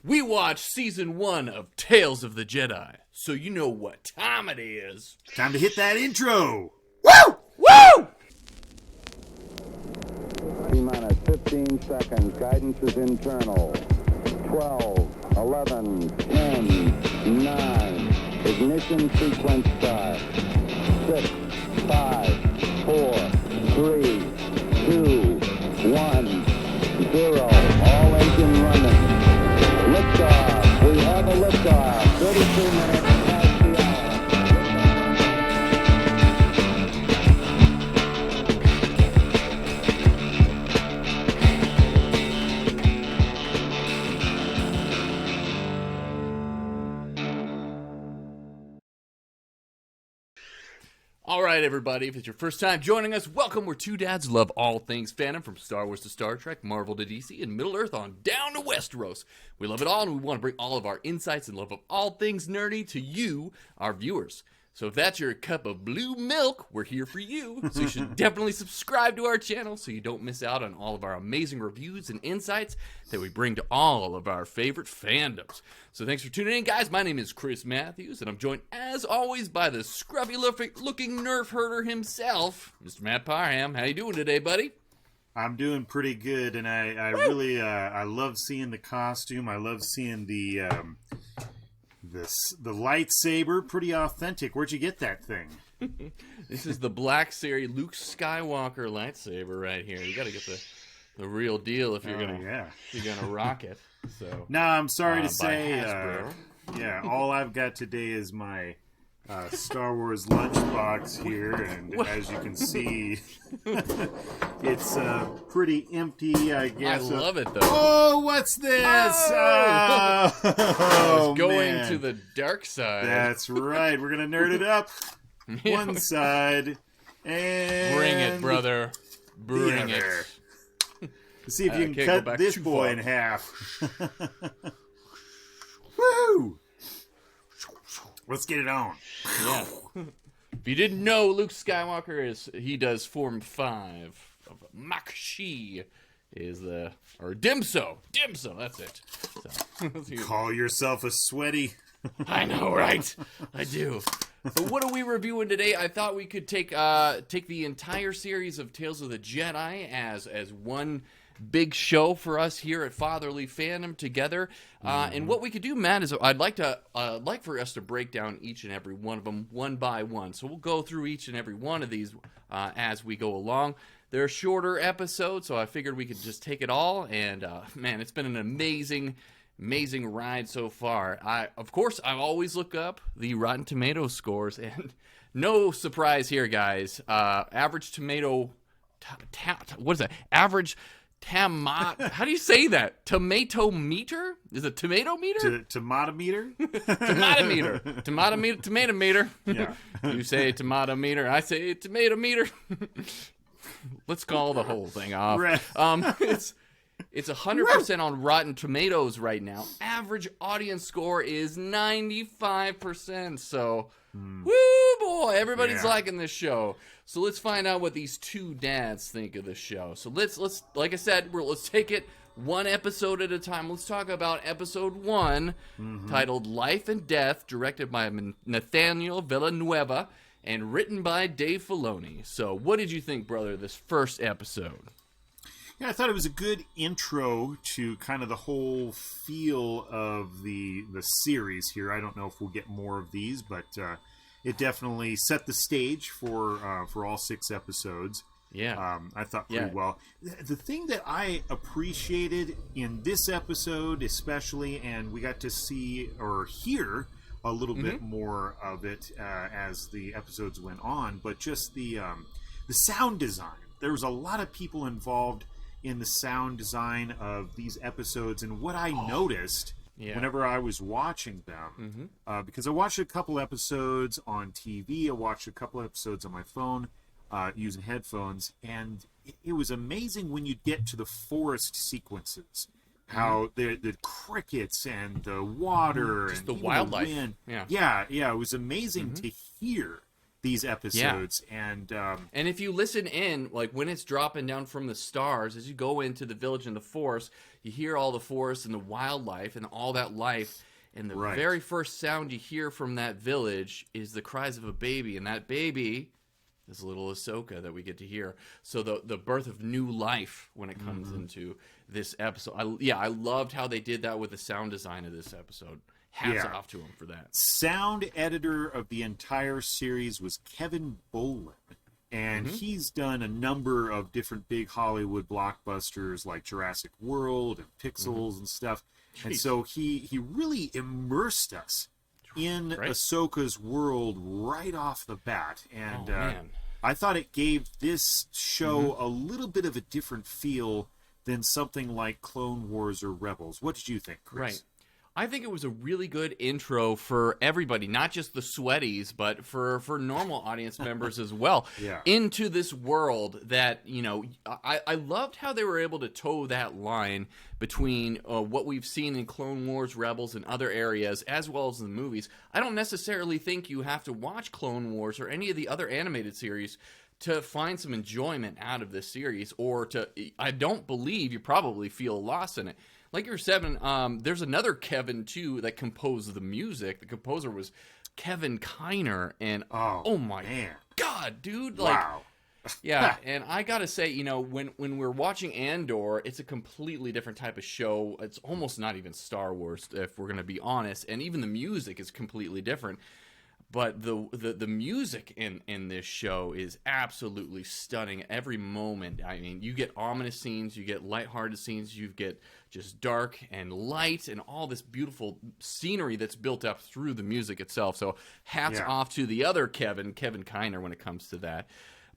We watched Season 1 of Tales of the Jedi, so you know what time it is. Time to hit that intro! Woo! Woo! T-minus 15 seconds. Guidance is internal. 12, 11, 10, 9. Ignition sequence start. 6, 5, 4, 3, 2, 1, 0. All engine running. Liftoff. We have a liftoff. 32 minutes past the hour. All right, everybody, if it's your first time joining us, welcome. We're two dads who love all things fandom, from Star Wars to Star Trek, Marvel to DC, and Middle-earth on down to Westeros. We love it all, and we want to bring all of our insights and love of all things nerdy to you, our viewers. So if that's your cup of blue milk, we're here for you. So you should definitely subscribe to our channel so you don't miss out on all of our amazing reviews and insights that we bring to all of our favorite fandoms. So thanks for tuning in, guys. My name is Chris Matthews, and I'm joined, as always, by the scruffy-looking nerf herder himself, Mr. Matt Parham. How you doing today, buddy? I'm doing pretty good, and I really I love seeing the costume. I love seeing the lightsaber. Pretty authentic. Where'd you get that thing? This is the Black Series Luke Skywalker lightsaber right here. You got to get the real deal if you're gonna rock it. So no, I'm sorry to by say, Hasbro. all I've got today is my Star Wars lunchbox here, and as you can see, it's pretty empty, I guess. I love it, though. Oh, what's this? Oh, going man. to the dark side. That's right. We're going to nerd it up. One side, and Bring it, brother. Bring the it. other. Let's see if you Can't can go cut back this too boy far. in half. Woo! Let's get it on. Yeah. If you didn't know, Luke Skywalker he does Form 5 of Mach Shi. Or Dimso, that's it. So, Call yourself a sweaty. I know, right? I do. So what are we reviewing today? I thought we could take the entire series of Tales of the Jedi as one big show for us here at Fatherly Fandom together. And what we could do, Matt, is I'd like for us to break down each and every one of them one by one. So we'll go through each and every one of these as we go along. They're shorter episodes, so I figured we could just take it all. And man, it's been an amazing ride so far. I always look up the Rotten Tomato scores, and no surprise here, guys. Average tomato, what is that? Average how do you say that? Tomato meter? Is it tomato meter? Tomato meter? Tomato meter. Tomato meter. Yeah. You say tomato meter. I say tomato meter. Let's call the whole thing off. Right. It's 100% on Rotten Tomatoes right now. Average audience score is 95%. So, woo boy, everybody's liking this show. So let's find out what these two dads think of the show. So let's like I said, let's take it one episode at a time. Let's talk about episode 1, titled Life and Death, directed by Nathaniel Villanueva and written by Dave Filoni. So what did you think, brother, this first episode? Yeah, I thought it was a good intro to kind of the whole feel of the series here. I don't know if we'll get more of these, but it definitely set the stage for all 6 episodes. Yeah. I thought pretty well. The thing that I appreciated in this episode especially, and we got to see or hear a little bit more of it as the episodes went on, but just the sound design. There was a lot of people involved in the sound design of these episodes, and what I noticed whenever I was watching them, because I watched a couple episodes on TV, I watched a couple episodes on my phone using headphones, and it was amazing when you get to the forest sequences, how the crickets and the water just and the even wildlife. the wind. Yeah, it was amazing to hear these episodes. And if you listen in, like when it's dropping down from the stars, as you go into the village and the forest, you hear all the forest and the wildlife and all that life. And the very first sound you hear from that village is the cries of a baby. And that baby is little Ahsoka that we get to hear. So the birth of new life when it comes into this episode. I loved how they did that with the sound design of this episode. Hats off to him for that. Sound editor of the entire series was Kevin Bolin. And he's done a number of different big Hollywood blockbusters like Jurassic World and Pixels and stuff. Jeez. And so he really immersed us in Ahsoka's world right off the bat. And I thought it gave this show a little bit of a different feel than something like Clone Wars or Rebels. What did you think, Chris? Right. I think it was a really good intro for everybody, not just the sweaties, but for normal audience members as well, into this world that, you know, I loved how they were able to toe that line between what we've seen in Clone Wars, Rebels, and other areas, as well as in the movies. I don't necessarily think you have to watch Clone Wars or any of the other animated series to find some enjoyment out of this series, or I don't believe you probably feel lost in it. Like you were saying, there's another Kevin, too, that composed the music. The composer was Kevin Kiner, and oh my God, dude. Like, wow. Yeah, and I gotta say, you know, when we're watching Andor, it's a completely different type of show. It's almost not even Star Wars, if we're gonna be honest, and even the music is completely different. But the music in this show is absolutely stunning every moment. I mean, you get ominous scenes, you get lighthearted scenes, you get just dark and light and all this beautiful scenery that's built up through the music itself. So hats off to the other Kevin Kiner when it comes to that.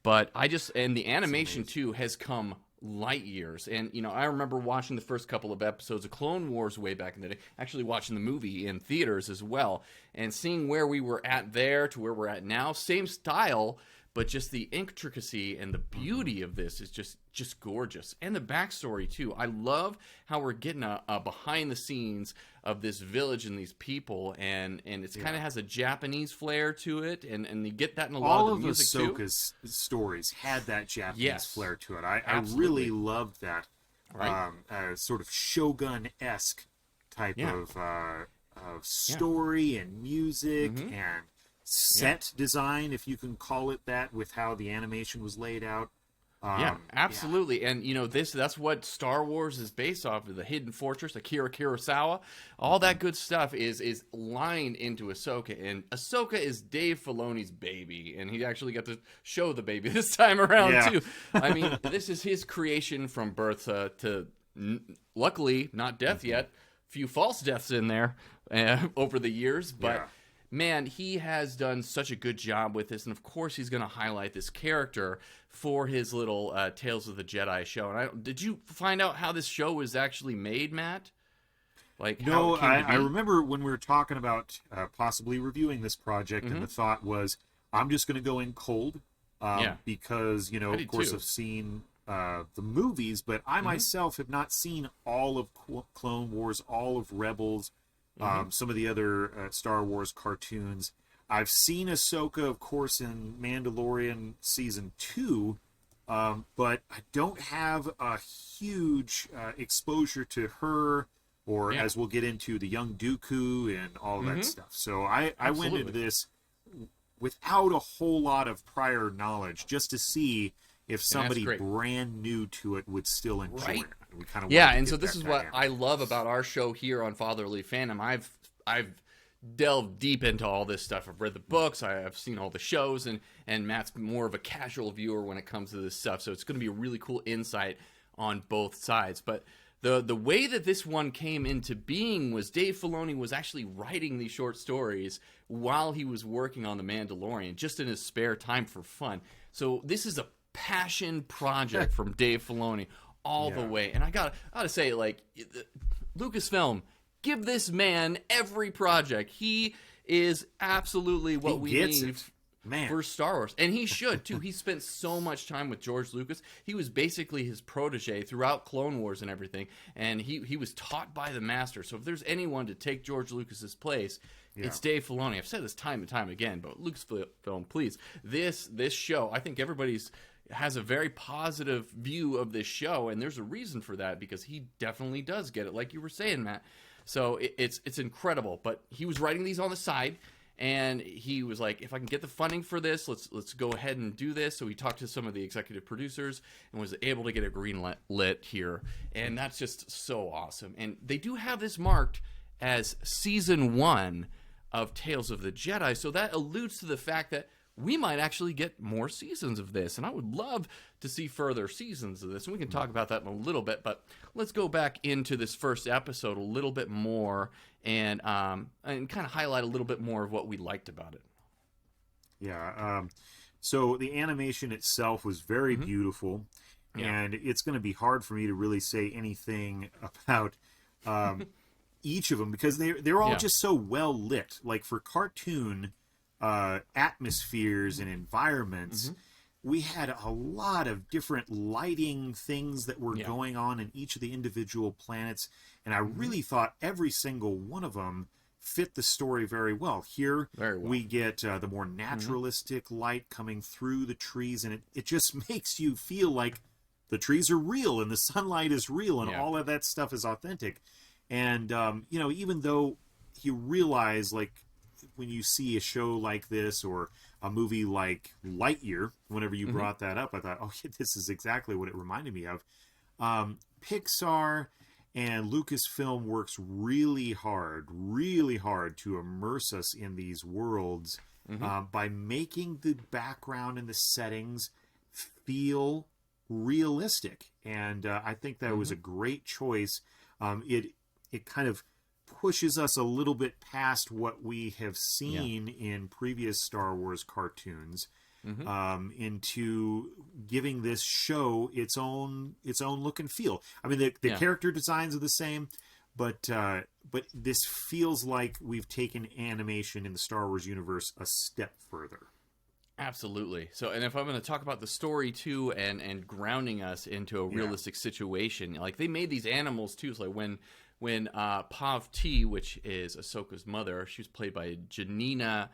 But and the animation too has come light years. And, you know, I remember watching the first couple of episodes of Clone Wars way back in the day, actually watching the movie in theaters as well, and seeing where we were at there to where we're at now. Same style, but just the intricacy and the beauty of this is just gorgeous. And the backstory, too. I love how we're getting a behind the scenes of this village and these people, and it kind of has a Japanese flair to it, and you get that in a lot of the music, too. All of Ahsoka's stories had that Japanese flair to it. I really loved that sort of Shogun-esque type of story and music and set design, if you can call it that, with how the animation was laid out. Absolutely. And, you know, that's what Star Wars is based off of. The Hidden Fortress, Akira Kurosawa, all that good stuff is lined into Ahsoka. And Ahsoka is Dave Filoni's baby, and he actually got to show the baby this time around, too. I mean, this is his creation from birth to luckily, not death yet. Few false deaths in there over the years, but... Man, he has done such a good job with this, and of course he's going to highlight this character for his little Tales of the Jedi show. And did you find out how this show was actually made, Matt? Like, no, I remember when we were talking about possibly reviewing this project, and the thought was, I'm just going to go in cold, because, you know, of course I've seen the movies, but I myself have not seen all of Clone Wars, all of Rebels, some of the other Star Wars cartoons. I've seen Ahsoka, of course, in Mandalorian Season 2, but I don't have a huge exposure to her, or as we'll get into, the young Dooku and all that stuff. So I went into this without a whole lot of prior knowledge, just to see if somebody brand new to it would still enjoy it. We kind of and so this is what I love about our show here on Fatherly Fandom. I've delved deep into all this stuff. I've read the books, I've seen all the shows, and Matt's more of a casual viewer when it comes to this stuff. So it's going to be a really cool insight on both sides. But the way that this one came into being was Dave Filoni was actually writing these short stories while he was working on The Mandalorian, just in his spare time for fun. So this is a passion project from Dave Filoni all the way. And I gotta say, like, Lucasfilm, give this man every project. He is absolutely what we need. Man. for Star Wars. And he should, too. He spent so much time with George Lucas. He was basically his protege throughout Clone Wars and everything. And he was taught by the master. So if there's anyone to take George Lucas's place, it's Dave Filoni. I've said this time and time again, but Lucasfilm, please. This show, I think everybody's has a very positive view of this show, and there's a reason for that, because he definitely does get it, like you were saying, Matt. So it's incredible. But he was writing these on the side, and he was like, if I can get the funding for this, let's go ahead and do this. So he talked to some of the executive producers and was able to get a green lit here, and that's just so awesome. And they do have this marked as season 1 of Tales of the Jedi, so that alludes to the fact that we might actually get more seasons of this, and I would love to see further seasons of this, and we can talk about that in a little bit. But let's go back into this first episode a little bit more, and kind of highlight a little bit more of what we liked about it. Yeah. So the animation itself was very beautiful, and it's going to be hard for me to really say anything about each of them, because they're all just so well lit. Like, for cartoon atmospheres and environments, we had a lot of different lighting things that were going on in each of the individual planets, and I really thought every single one of them fit the story very well. Here we get the more naturalistic light coming through the trees, and it just makes you feel like the trees are real and the sunlight is real, and all of that stuff is authentic. And you know, even though you realize, like, when you see a show like this or a movie like Lightyear, whenever you brought that up, I thought, oh, this is exactly what it reminded me of. Pixar and Lucasfilm works really hard to immerse us in these worlds by making the background and the settings feel realistic. And I think that was a great choice. It kind of pushes us a little bit past what we have seen in previous Star Wars cartoons, into giving this show its own look and feel. I mean, the character designs are the same, but this feels like we've taken animation in the Star Wars universe a step further. Absolutely. So, and if I'm going to talk about the story too, and grounding us into a realistic situation, like, they made these animals too. So, like when Pav T, which is Ahsoka's mother, she was played by Janina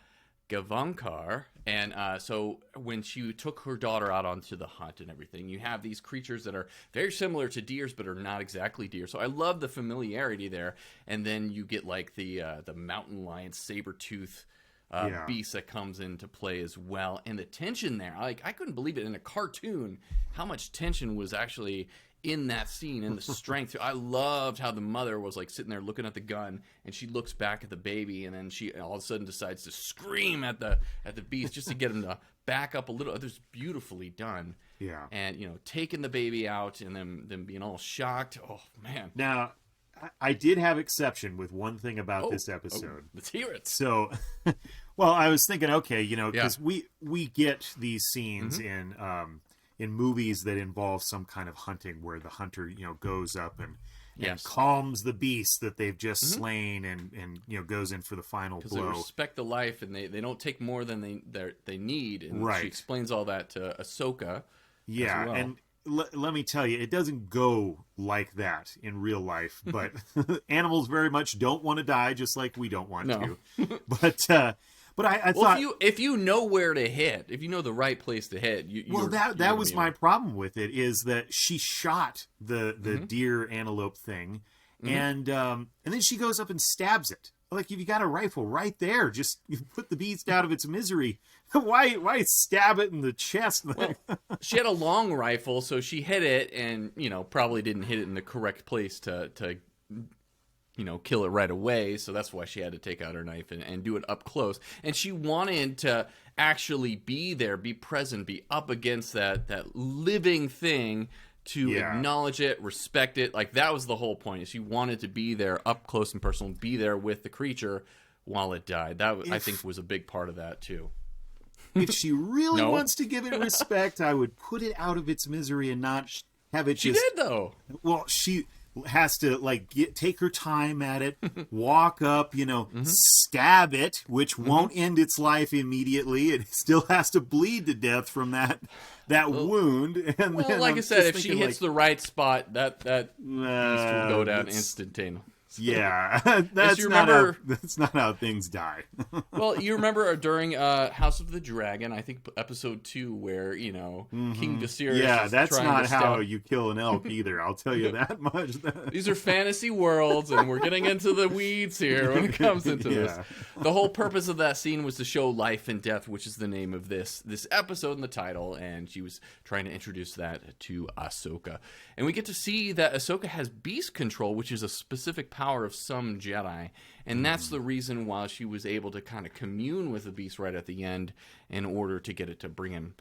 Gavankar, and so when she took her daughter out onto the hunt and everything, you have these creatures that are very similar to deers, but are not exactly deer. So I love the familiarity there. And then you get like the mountain lion, saber-tooth beast that comes into play as well, and the tension there. Like, I couldn't believe it in a cartoon how much tension was actually in that scene, and the strength. I loved how the mother was like sitting there looking at the gun, and she looks back at the baby, and then she all of a sudden decides to scream at the beast just to get him to back up a little. It was beautifully done. Yeah. And, you know, taking the baby out and them being all shocked. Oh, man. Now, I did have exception with one thing about this episode. Let's hear it. So, well, I was thinking, okay, you know, because we get these scenes in movies that involve some kind of hunting, where the hunter, you know, goes up and calms the beast that they've just slain, and you know, goes in for the final blow. They respect the life, and they don't take more than they need. And she explains all that to Ahsoka. Yeah, well. And let me tell you, it doesn't go like that in real life. But animals very much don't want to die, just like we don't want to. But I thought, if you know where to hit, if you know the right place to hit, that was my problem with it, is that she shot the deer antelope thing, and then she goes up and stabs it. Like, if you got a rifle right there, just put the beast out of its misery. Why stab it in the chest? Well, she had a long rifle, so she hit it, and, you know, probably didn't hit it in the correct place to you know, kill it right away. So that's why she had to take out her knife and do it up close. And she wanted to actually be there, be present, be up against that living thing, to acknowledge it, respect it. Like, that was the whole point. Is she wanted to be there up close and personal, be there with the creature while it died. That, I think, was a big part of that too. If she really wants to give it respect, I would put it out of its misery and not have it She did, though. Well, has to like take her time at it, walk up, stab it, which won't end its life immediately. It still has to bleed to death from that wound. And well, then like I'm I said, just if she thinking, hits the right spot, that beast will go down instantaneously. Yeah, that's you not remember, that's not how things die. Well, you remember during House of the Dragon, I think episode 2, where King Viserys. Yeah, is that's trying not to how stab... you kill an elk either. I'll tell you that much. These are fantasy worlds, and we're getting into the weeds here when it comes into this. The whole purpose of that scene was to show life and death, which is the name of this episode in the title, and she was trying to introduce that to Ahsoka. And we get to see that Ahsoka has beast control, which is a specific power of some Jedi, and that's the reason why she was able to kind of commune with the beast right at the end in order to get it to bring him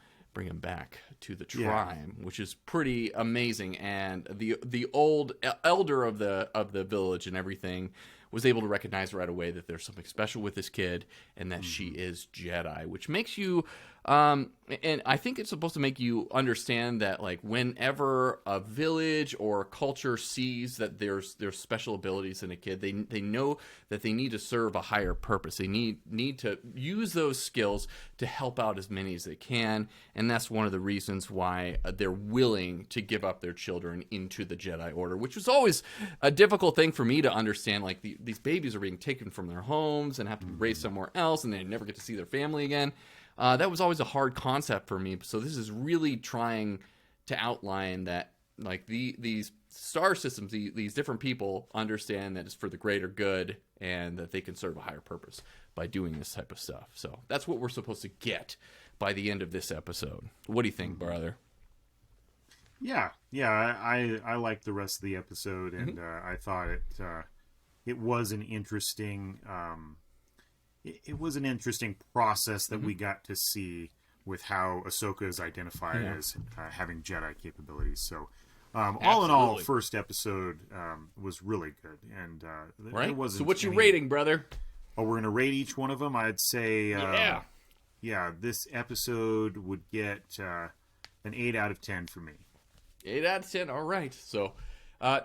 back to the tribe, which is pretty amazing. And the old elder of the village and everything was able to recognize right away that there's something special with this kid and that she is Jedi, which makes you and I think it's supposed to make you understand that, like, whenever a village or a culture sees that there's special abilities in a kid, they know that they need to serve a higher purpose. They need to use those skills to help out as many as they can, and that's one of the reasons why they're willing to give up their children into the Jedi Order, which was always a difficult thing for me to understand. Like, these babies are being taken from their homes and have to be raised somewhere else, and they never get to see their family again. That was always a hard concept for me. So this is really trying to outline that, like, these star systems, these different people understand that it's for the greater good and that they can serve a higher purpose by doing this type of stuff. So that's what we're supposed to get by the end of this episode. What do you think, brother? Yeah, I liked the rest of the episode, and I thought it was an interesting. It was an interesting process that we got to see with how Ahsoka is identified as having Jedi capabilities. So, all in all, first episode was really good. And right. There wasn't so, what's your rating, brother? Oh, we're gonna rate each one of them. I'd say, this episode would get an 8 out of 10 for me. 8 out of 10. All right. So.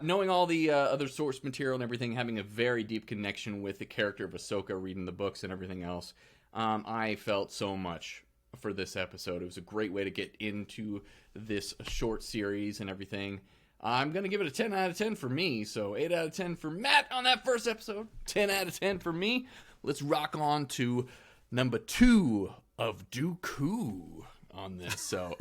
Knowing all the other source material and everything, having a very deep connection with the character of Ahsoka, reading the books and everything else, I felt so much for this episode. It was a great way to get into this short series and everything. I'm going to give it a 10 out of 10 for me. So 8 out of 10 for Matt on that first episode. 10 out of 10 for me. Let's rock on to number 2 of Dooku on this. So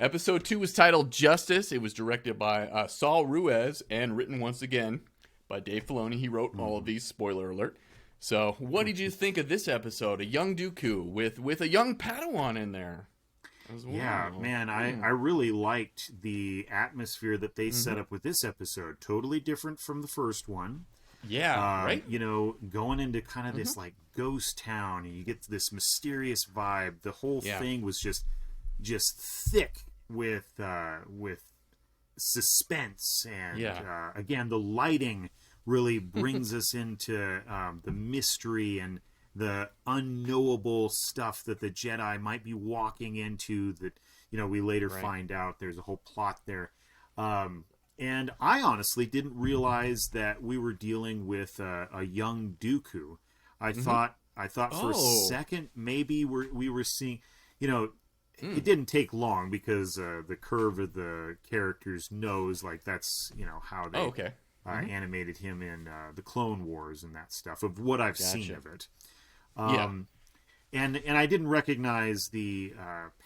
episode 2 was titled Justice. It was directed by Saul Ruiz and written once again by Dave Filoni. He wrote all of these, spoiler alert. So what did you think of this episode? A young Dooku with a young Padawan in there as well. Yeah, man, I really liked the atmosphere that they set up with this episode. Totally different from the first one. Yeah, right? Going into kind of this like ghost town, and you get this mysterious vibe. The whole thing was just thick with suspense, and again, the lighting really brings us into the mystery and the unknowable stuff that the Jedi might be walking into. That we later find out there's a whole plot there. And I honestly didn't realize that we were dealing with a young Dooku. I thought for a second maybe we were seeing, it didn't take long because the curve of the character's nose, like that's how they animated him in the Clone Wars and that stuff, of what I've seen of it. And I didn't recognize the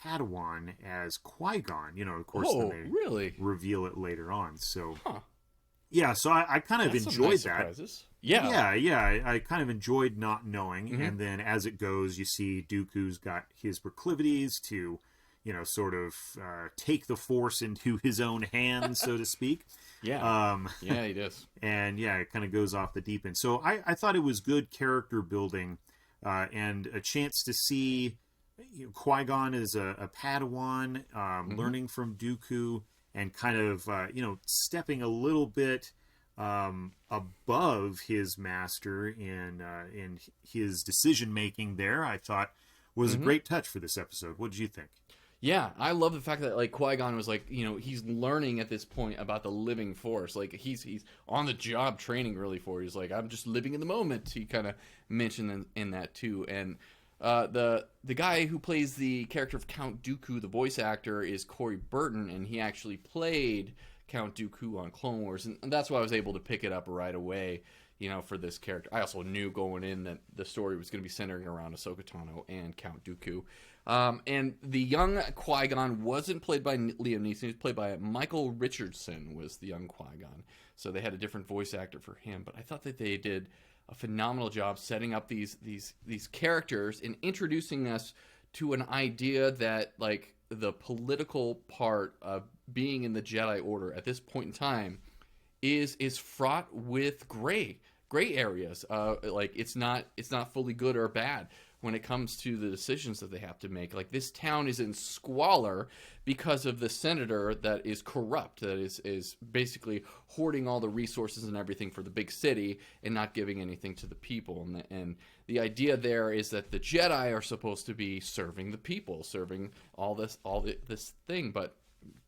Padawan as Qui-Gon. Of course, then they really reveal it later on. So, so I kind of enjoyed that. Surprises. I kind of enjoyed not knowing. And then as it goes, you see Dooku's got his proclivities to, sort of take the Force into his own hands, so to speak. He does. And it kind of goes off the deep end. So I thought it was good character building. And a chance to see Qui-Gon as a Padawan, learning from Dooku, and kind of stepping a little bit above his master in his decision making. There, I thought was a great touch for this episode. What did you think? Yeah, I love the fact that like Qui-Gon was like, he's learning at this point about the living force. Like he's on the job training really for it. He's like, I'm just living in the moment. He kind of mentioned in that too. And the guy who plays the character of Count Dooku, the voice actor, is Corey Burton, and he actually played Count Dooku on Clone Wars, and that's why I was able to pick it up right away. For this character. I also knew going in that the story was going to be centering around Ahsoka Tano and Count Dooku. And the young Qui-Gon wasn't played by Liam Neeson. He was played by Michael Richardson, was the young Qui-Gon. So they had a different voice actor for him. But I thought that they did a phenomenal job setting up these characters and introducing us to an idea that, like, the political part of being in the Jedi Order at this point in time is fraught with gray areas. Like it's not fully good or bad when it comes to the decisions that they have to make. Like this town is in squalor because of the senator that is corrupt, that is basically hoarding all the resources and everything for the big city and not giving anything to the people. And the idea there is that the Jedi are supposed to be serving the people, serving all this thing, but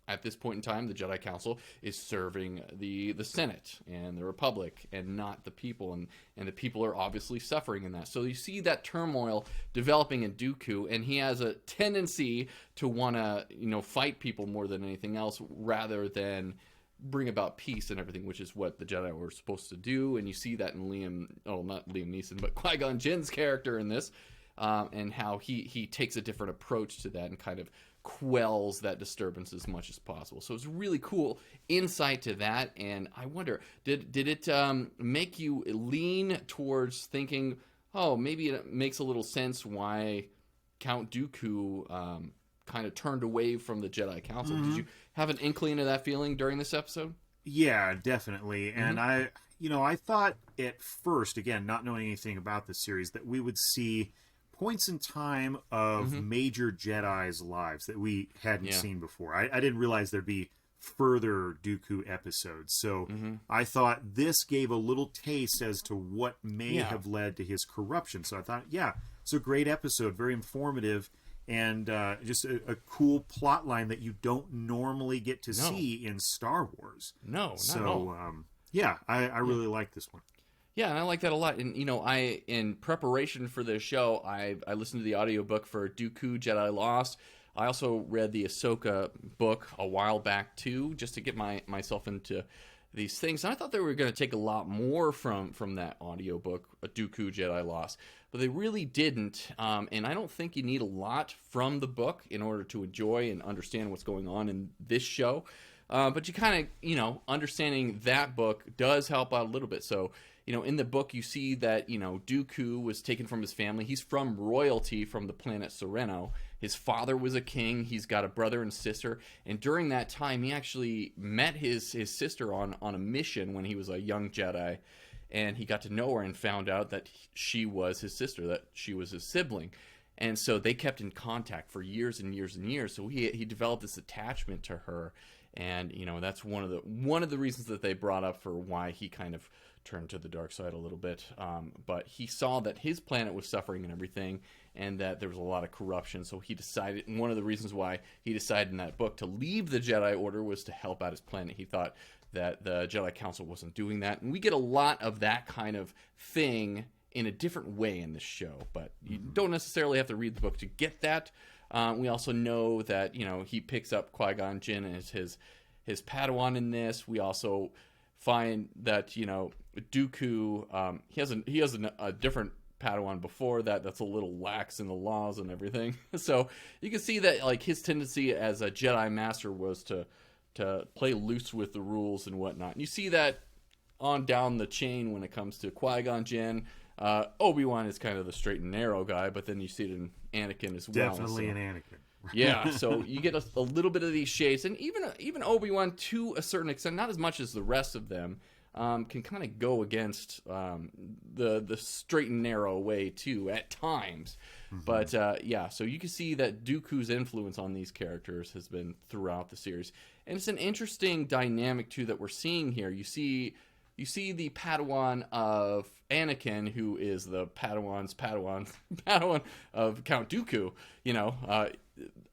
at this point in time, the Jedi Council is serving the Senate and the Republic and not the people, and the people are obviously suffering in that. So you see that turmoil developing in Dooku, and he has a tendency to want to, fight people more than anything else rather than bring about peace and everything, which is what the Jedi were supposed to do. And you see that in not Liam Neeson, but Qui-Gon Jinn's character in this, and how he takes a different approach to that and kind of quells that disturbance as much as possible. So it's really cool insight to that. And I wonder, did it make you lean towards thinking, oh, maybe it makes a little sense why Count Dooku kind of turned away from the Jedi Council? Mm-hmm. Did you have an inkling of that feeling during this episode? Yeah, definitely. And I thought at first, again, not knowing anything about the series, that we would see points in time of major Jedi's lives that we hadn't seen before. I didn't realize there'd be further Dooku episodes. So I thought this gave a little taste as to what may have led to his corruption. So I thought, it's a great episode, very informative, and just a cool plot line that you don't normally get to see in Star Wars. No, not so, at all. I really like this one. Yeah, and I like that a lot. And, in preparation for this show, I listened to the audiobook for Dooku, Jedi Lost. I also read the Ahsoka book a while back, too, just to get myself into these things. And I thought they were going to take a lot more from that audiobook, Dooku, Jedi Lost. But they really didn't. And I don't think you need a lot from the book in order to enjoy and understand what's going on in this show. But you kind of, understanding that book does help out a little bit. So, in the book, you see that, Dooku was taken from his family. He's from royalty from the planet Sereno. His father was a king. He's got a brother and sister. And during that time, he actually met his sister on a mission when he was a young Jedi. And he got to know her and found out that she was his sister, that she was his sibling. And so they kept in contact for years and years and years. So he developed this attachment to her. And, that's one of the reasons that they brought up for why he kind of turned to the dark side a little bit. But he saw that his planet was suffering and everything, and that there was a lot of corruption. So he decided, and one of the reasons why he decided in that book to leave the Jedi Order was to help out his planet. He thought that the Jedi Council wasn't doing that. And we get a lot of that kind of thing in a different way in this show. But you don't necessarily have to read the book to get that. We also know that, he picks up Qui-Gon Jinn as his Padawan in this. We also find that, Dooku, he has a different Padawan before that's a little lax in the laws and everything. So you can see that, like, his tendency as a Jedi Master was to play loose with the rules and whatnot. And you see that on down the chain when it comes to Qui-Gon Jinn. Obi-Wan is kind of the straight and narrow guy, but then you see it in Anakin as well. Definitely an Anakin. Yeah, so you get a little bit of these shades, and even Obi-Wan to a certain extent, not as much as the rest of them, can kind of go against the straight and narrow way too at times. But so you can see that Dooku's influence on these characters has been throughout the series, and it's an interesting dynamic too that we're seeing here. You see you see the Padawan of Anakin, who is the Padawan Padawan of Count Dooku.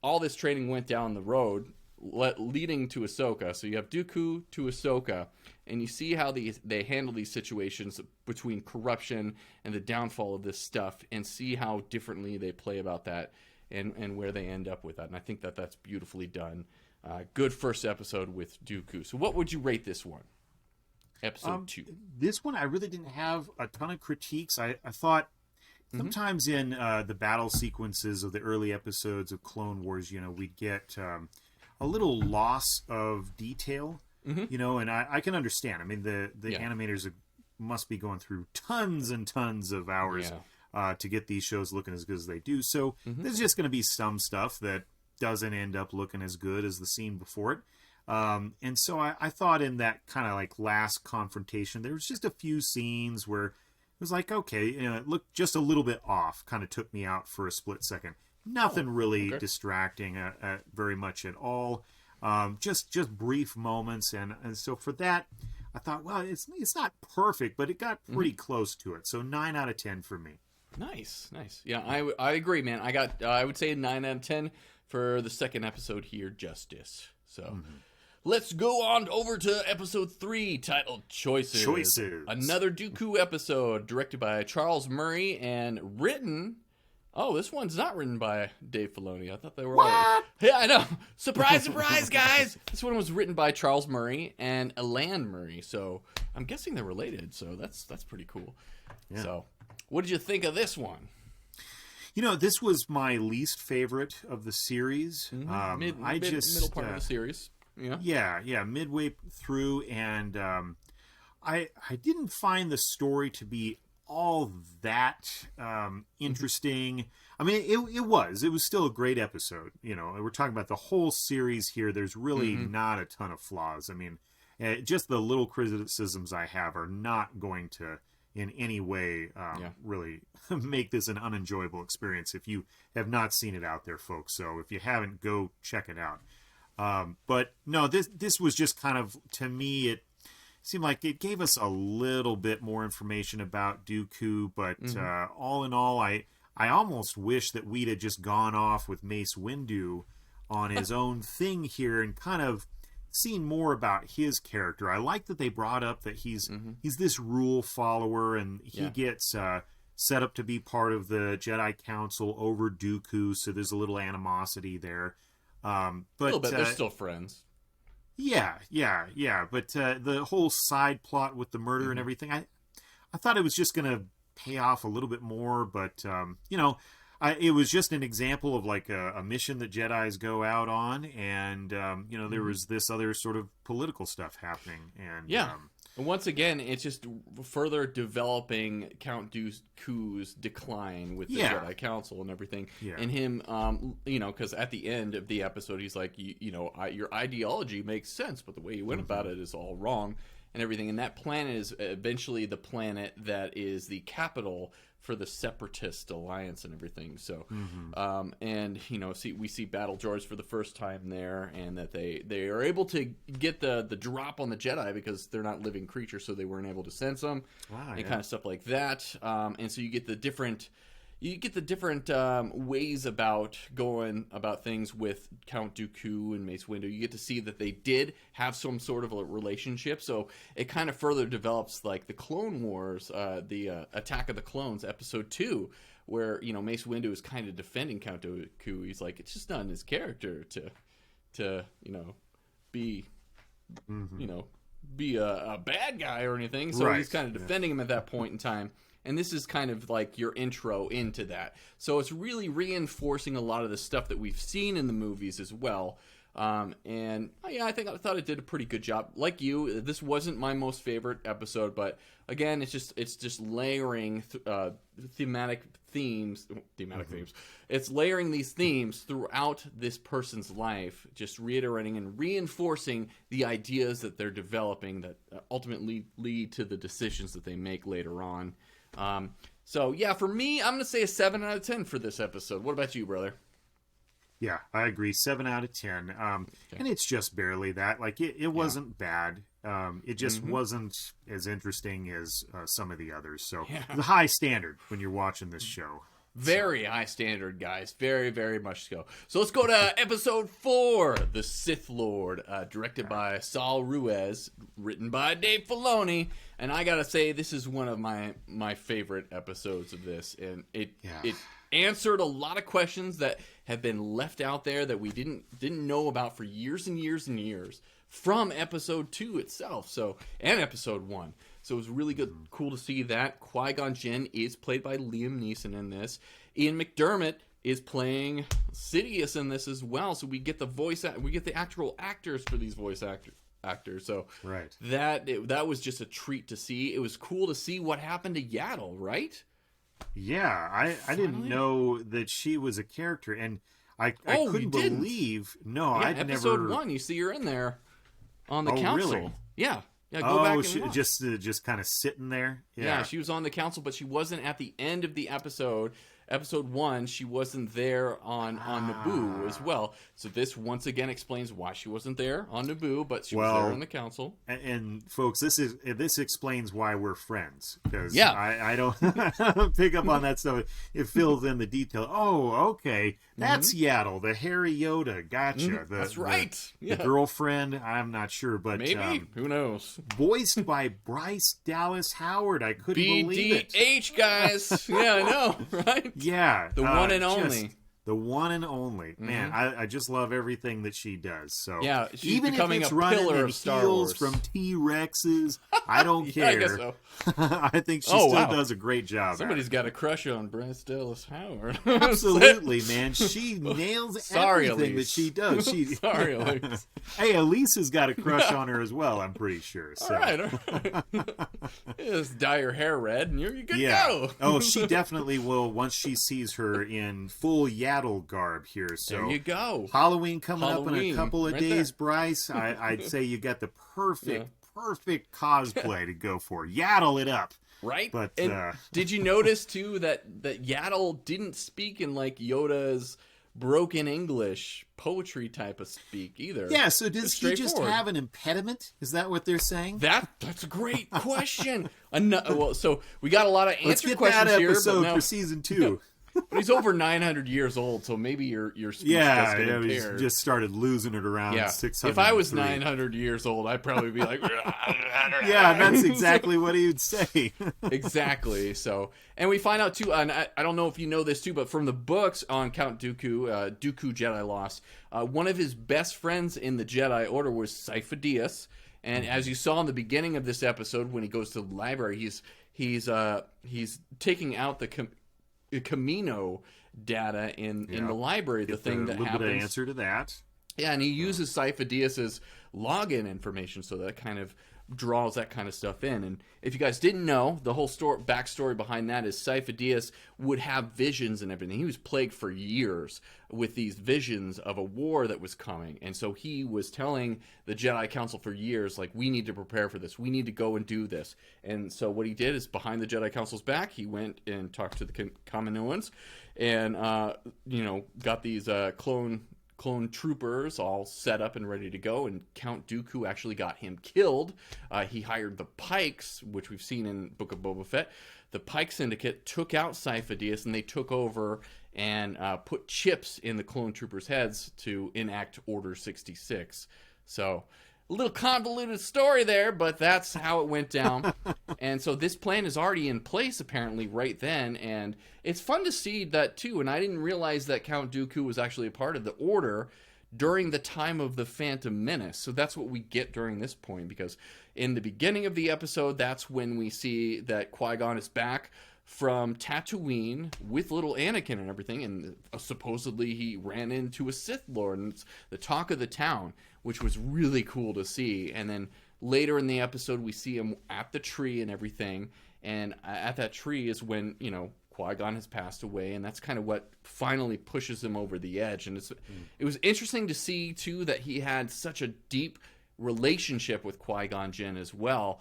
All this training went down the road leading to Ahsoka. So you have Dooku to Ahsoka, and you see how they handle these situations between corruption and the downfall of this stuff, and see how differently they play about that, and where they end up with that. And I think that's beautifully done. Good first episode with Dooku. So what would you rate this one? Episode 2. This one, I really didn't have a ton of critiques. I thought sometimes in the battle sequences of the early episodes of Clone Wars, we'd get a little loss of detail, and I can understand. I mean, the animators must be going through tons and tons of hours to get these shows looking as good as they do. So there's just going to be some stuff that doesn't end up looking as good as the scene before it. And so I thought in that kind of like last confrontation, there was just a few scenes where it was like, okay, it looked just a little bit off, kind of took me out for a split second. Nothing really distracting very much at all. Just brief moments. And so for that, I thought, well, it's not perfect, but it got pretty close to it. So 9 out of 10 for me. Nice. Yeah, I agree, man. I would say a 9 out of 10 for the second episode here, Justice. So let's go on over to episode 3, titled Choices. Another Dooku episode, directed by Charles Murray and written... Oh, this one's not written by Dave Filoni. I thought they were. What? Yeah, I know. Surprise, surprise, guys! This one was written by Charles Murray and Elan Murray, so I'm guessing they're related. So that's pretty cool. Yeah. So, what did you think of this one? This was my least favorite of the series. Middle part of the series. Yeah, midway through, and I didn't find the story to be all that interesting. I mean, it was still a great episode. We're talking about the whole series here. There's really not a ton of flaws. I mean, just the little criticisms I have are not going to in any way really make this an unenjoyable experience if you have not seen it out there, folks. So if you haven't, go check it out. But no, this was just kind of, to me, it seemed like it gave us a little bit more information about Dooku, but all in all, I almost wish that we'd have just gone off with Mace Windu on his own thing here and kind of seen more about his character. I like that they brought up that he's this rule follower, and he gets set up to be part of the Jedi Council over Dooku, so there's a little animosity there. But a little bit. They're still friends. Yeah. But the whole side plot with the murder and everything, I thought it was just going to pay off a little bit more. But, it was just an example of like a mission that Jedis go out on. And, there was this other sort of political stuff happening. And and once again, it's just further developing Count Dooku's decline with the Jedi Council and everything. Yeah. And him, because at the end of the episode, he's like, your ideology makes sense, but the way you went about it is all wrong and everything. And that planet is eventually the planet that is the capital for the Separatist Alliance and everything. So, we see Battle Droids for the first time there, and that they are able to get the drop on the Jedi because they're not living creatures, so they weren't able to sense them, kind of stuff like that. And so you get the different ways about going about things with Count Dooku and Mace Windu. You get to see that they did have some sort of a relationship, so it kind of further develops like the Clone Wars, the Attack of the Clones, Episode 2, where Mace Windu is kind of defending Count Dooku. He's like, it's just not in his character to be be a bad guy or anything. So he's kind of defending him at that point in time. And this is kind of like your intro into that. So it's really reinforcing a lot of the stuff that we've seen in the movies as well. I thought it did a pretty good job. Like you, this wasn't my most favorite episode, but again, it's just layering thematic themes. It's layering these themes throughout this person's life, just reiterating and reinforcing the ideas that they're developing that ultimately lead to the decisions that they make later on. For me, I'm going to say a 7 out of 10 for this episode. What about you, brother? Yeah, I agree. 7 out of 10. And it's just barely that. Like, it wasn't bad. it just wasn't as interesting as some of the others. So Yeah. the high standard when you're watching this show. Very high standard, guys. Very, very much so. So let's go to episode 4, The Sith Lord, directed by Saul Ruiz, written by Dave Filoni. And I gotta say, this is one of my favorite episodes of this. And it answered a lot of questions that have been left out there that we didn't know about for years and years and years from episode 2 itself. So, and episode 1. So it was really good, cool to see that. Qui-Gon Jinn is played by Liam Neeson in this. Ian McDermott is playing Sidious in this as well. So we get the actual actors for these voice actors. So Right. that was just a treat to see. It was cool to see what happened to Yaddle, right? Yeah, I didn't know that she was a character, and I couldn't believe. No, Yeah, I'd episode never. 1, you see her in there on the Oh, council. really? Yeah. Yeah, go back and she, look. just kind of sitting there. Yeah, she was on the council, but she wasn't at the end of the episode. Episode 1, she wasn't there on Naboo as well. So this once again explains why she wasn't there on Naboo, but she was there on the council. And folks, this explains why we're friends, because Yeah. I don't pick up on that stuff. It fills in the detail. Oh, okay, that's Yaddle, the Harry Yoda. Gotcha. That's right. The girlfriend. I'm not sure, but Maybe. Who knows? voiced by Bryce Dallas Howard. I couldn't believe it. BDH, guys. Yeah, I know, right? Yeah, The one and only. The one and only. Man, I just love everything that she does. So Yeah, she's even becoming if it's a running pillar in of Star heels Wars. from T-Rexes, I don't Yeah, I care. guess so. I think she Oh, still wow. does a great job. Somebody's got a crush on Bryce Dallas Howard. Absolutely, man. She nails Sorry, everything that Elise. she does. Sorry, Elise. Hey, Elise has got a crush on her as well, I'm pretty sure. So. All right. Just dye your hair red, and you're good to go. Oh, she definitely will once she sees her in full Yaddle garb here. So There you go. Halloween coming up in a Halloween, couple of right days, there. Bryce. I'd say you got the perfect cosplay to go for. Yaddle it up. Right? But, and did you notice, too, that Yaddle didn't speak in, like, Yoda's broken English poetry type of speak either? Yeah, so does It's he just straightforward. have an impediment? Is that what they're saying? That's a great question. Well, so we got a lot of Let's answered get questions that here, episode but now, for season 2. but he's over 900 years old, so maybe your speech Yeah, does get we impaired. just started losing it around Yeah. 600. If I was 900 years old, I'd probably be like, Yeah, that's exactly what he would say. Exactly. So, and we find out too, and I don't know if you know this too, but from the books on Count Dooku, Dooku Jedi Lost, one of his best friends in the Jedi Order was Sifo Dyas, and as you saw in the beginning of this episode, when he goes to the library, he's taking out the Camino data in the library, the thing that a little happens. bit of answer to that. Yeah, and he uses Sifo Dyas's login information, so that kind of draws that kind of stuff in. And if you guys didn't know, the whole backstory behind that is Sifo Dyas would have visions and everything. He was plagued for years with these visions of a war that was coming. And so he was telling the Jedi Council for years, like, we need to prepare for this. We need to go and do this. And so what he did is, behind the Jedi Council's back, he went and talked to the Kaminoans and, got these clone troopers all set up and ready to go, and Count Dooku actually got him killed. He hired the Pikes, which we've seen in Book of Boba Fett. The Pike Syndicate took out Sifo Dyas, and they took over and put chips in the clone troopers' heads to enact Order 66. So, a little convoluted story there, but that's how it went down. And so this plan is already in place, apparently, right then. And it's fun to see that, too. And I didn't realize that Count Dooku was actually a part of the Order during the time of the Phantom Menace. So that's what we get during this point, because in the beginning of the episode, that's when we see that Qui-Gon is back from Tatooine with little Anakin and everything, and supposedly he ran into a Sith Lord, and it's the talk of the town, which was really cool to see. And then later in the episode, we see him at the tree and everything, and at that tree is when, Qui-Gon has passed away, and that's kind of what finally pushes him over the edge. And it was interesting to see, too, that he had such a deep relationship with Qui-Gon Jinn as well,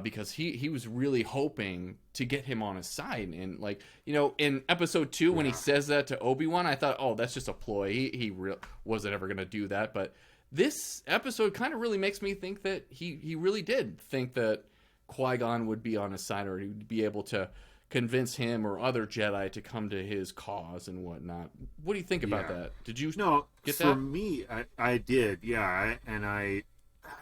because he was really hoping to get him on his side. And, in episode 2, when he says that to Obi-Wan, I thought, oh, that's just a ploy. He wasn't ever going to do that. But this episode kind of really makes me think that he really did think that Qui-Gon would be on his side, or he'd be able to convince him or other Jedi to come to his cause and whatnot. What do you think about that? Did you get that? For me, I did, yeah. I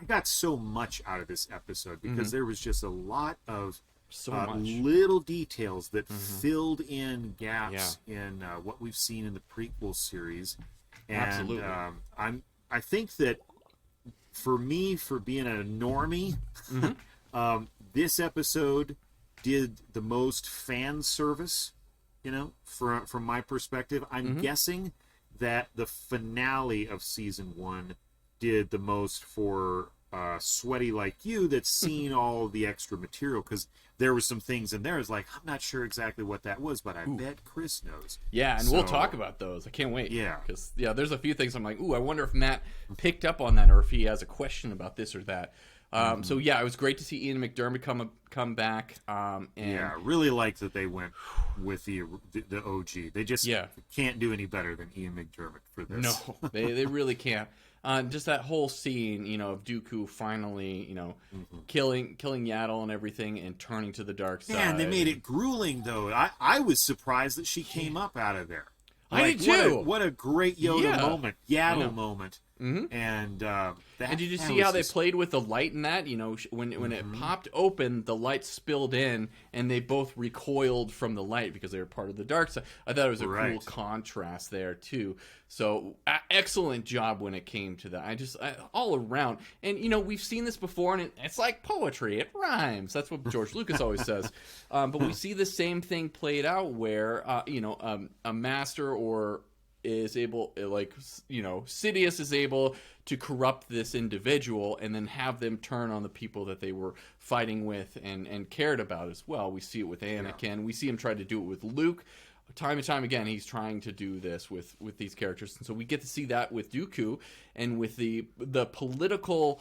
got so much out of this episode because there was just a lot of little details that filled in gaps in what we've seen in the prequel series. And, Absolutely. I think that for me, for being a normie, this episode did the most fan service, from my perspective. I'm guessing that the finale of season 1 did the most for sweaty like you that's seen all the extra material, because there were some things in there. It's like, I'm not sure exactly what that was, but I bet Chris knows. Yeah, and we'll talk about those. I can't wait. Yeah. Because, there's a few things I'm like, I wonder if Matt picked up on that, or if he has a question about this or that. So, it was great to see Ian McDiarmid come back. And I really liked that they went with the OG. They just can't do any better than Ian McDiarmid for this. No, they really can't. Just that whole scene, of Dooku finally, killing Yaddle and everything, and turning to the dark side. Man, they made it grueling, though. I was surprised that she came up out of there. I did too. What a great Yoda moment, Yaddle moment. And and did you see how they played with the light in that? When it popped open, the light spilled in, and they both recoiled from the light because they were part of the dark side. I thought it was a cool contrast there too. So excellent job when it came to that. All around, and we've seen this before, and it's like poetry. It rhymes. That's what George Lucas always says. But we see the same thing played out where a master is able, Sidious is able to corrupt this individual and then have them turn on the people that they were fighting with and cared about as well. We see it with Anakin. Yeah. We see him try to do it with Luke. Time and time again, he's trying to do this with these characters. And so we get to see that with Dooku, and with the political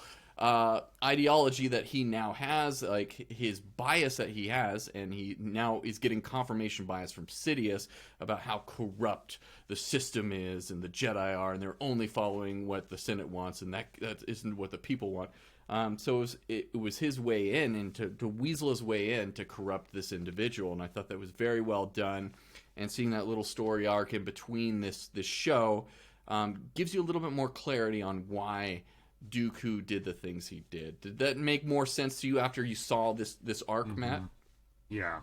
ideology that he now has, like his bias that he has, and he now is getting confirmation bias from Sidious about how corrupt the system is and the Jedi are, and they're only following what the Senate wants, and that isn't what the people want. So it was his way in, and to weasel his way in to corrupt this individual, and I thought that was very well done. And seeing that little story arc in between this show gives you a little bit more clarity on why Dooku did the things he did. Did that make more sense to you after you saw this arc, Matt? Yeah,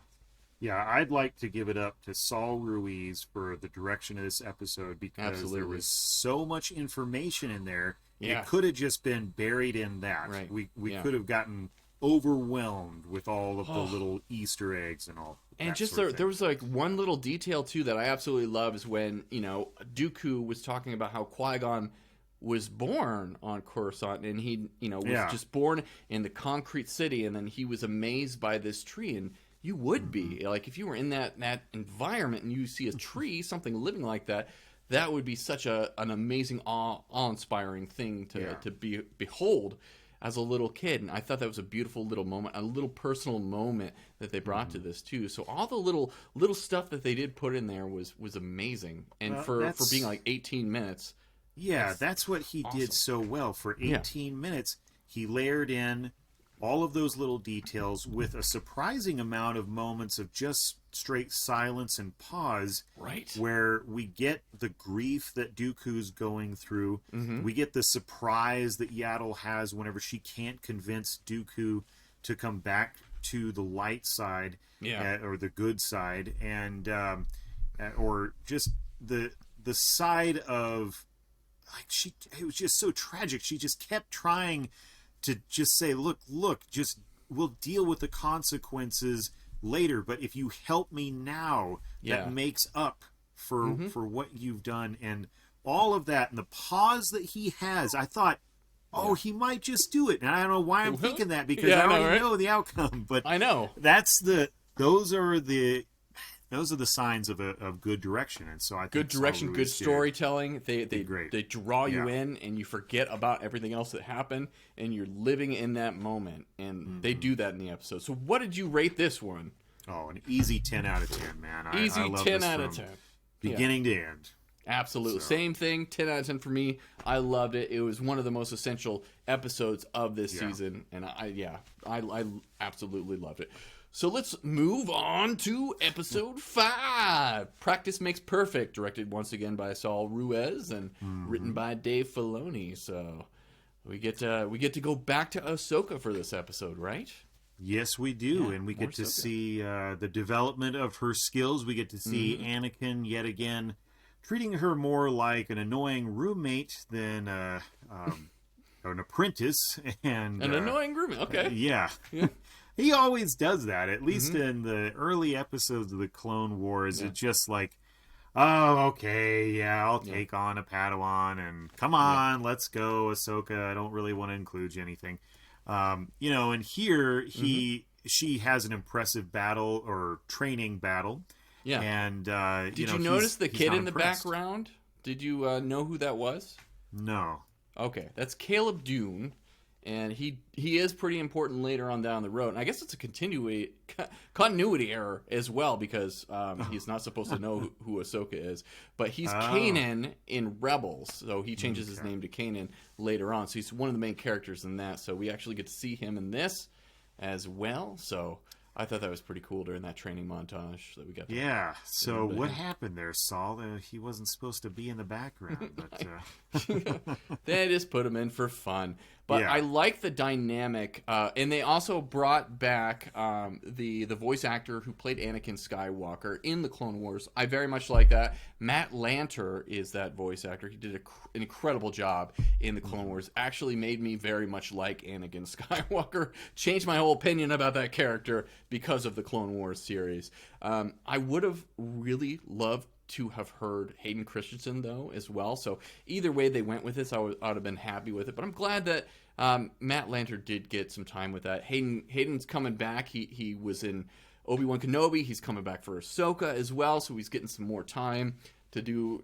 I'd like to give it up to Saul Ruiz for the direction of this episode, because there was so much information in there. Yeah. It could have just been buried in that. Right. We could have gotten overwhelmed with all of the little Easter eggs and all. And just there was like one little detail too that I absolutely love is when Dooku was talking about how Qui-Gon was born on Coruscant, and he was just born in the concrete city, and then he was amazed by this tree. And you would be like, if you were in that environment and you see a tree, something living like that, that would be such an amazing, awe-inspiring thing to behold as a little kid. And I thought that was a beautiful little moment, a little personal moment that they brought to this too. So all the little stuff that they did put in there was amazing. And for being like 18 minutes. Yeah, that's what he did so well. For 18 minutes, he layered in all of those little details with a surprising amount of moments of just straight silence and pause. Right. Where we get the grief that Dooku's going through. We get the surprise that Yaddle has whenever she can't convince Dooku to come back to the light side, or the good side, and or just the side of, like, it was just so tragic. She just kept trying to just say, look, just we'll deal with the consequences later, but if you help me now, that makes up for what you've done. And all of that, and the pause that he has, I thought, he might just do it. And I don't know why I'm thinking that, because I already know the outcome. But I know those are the signs of good direction. And so I think good direction, good storytelling. They draw you in, and you forget about everything else that happened, and you're living in that moment. And they do that in the episode. So what did you rate this one? Oh, an easy 10 out of 10, man. Easy I love 10 this out of 10. Beginning to end. Absolutely. So. Same thing. 10 out of 10 for me. I loved it. It was one of the most essential episodes of this season. And I absolutely loved it. So let's move on to episode 5. Practice Makes Perfect, directed once again by Saul Ruiz and written by Dave Filoni. So we get to go back to Ahsoka for this episode, right? Yes, we do, and we get to see the development of her skills. We get to see Anakin yet again treating her more like an annoying roommate than an apprentice. And An annoying roommate, okay. Yeah. He always does that, at least in the early episodes of the Clone Wars. It's just like, oh, okay, yeah, I'll take on a Padawan, and come on, let's go, Ahsoka. I don't really want to include you anything. You know, and here she has an impressive battle or training battle. Yeah. And did you notice the kid in the background? Did you know who that was? No. Okay, that's Caleb Dune. And he is pretty important later on down the road. And I guess it's a continuity error as well, because he's not supposed to know who Ahsoka is. But he's Kanan in Rebels, so he changes his name to Kanan later on. So he's one of the main characters in that. So we actually get to see him in this as well. So I thought that was pretty cool during that training montage that we got. Yeah. So what happened there, Saul? He wasn't supposed to be in the background, but they just put him in for fun. But I like the dynamic, and they also brought back the voice actor who played Anakin Skywalker in the Clone Wars. I very much like that. Matt Lanter is that voice actor. He did an incredible job in the Clone Wars. Actually made me very much like Anakin Skywalker. Changed my whole opinion about that character because of the Clone Wars series. I would have really loved to have heard Hayden Christensen, though, as well. So either way they went with this, I would have been happy with it. But I'm glad that Matt Lanter did get some time with that. Hayden's coming back. He was in Obi-Wan Kenobi. He's coming back for Ahsoka as well, so he's getting some more time to do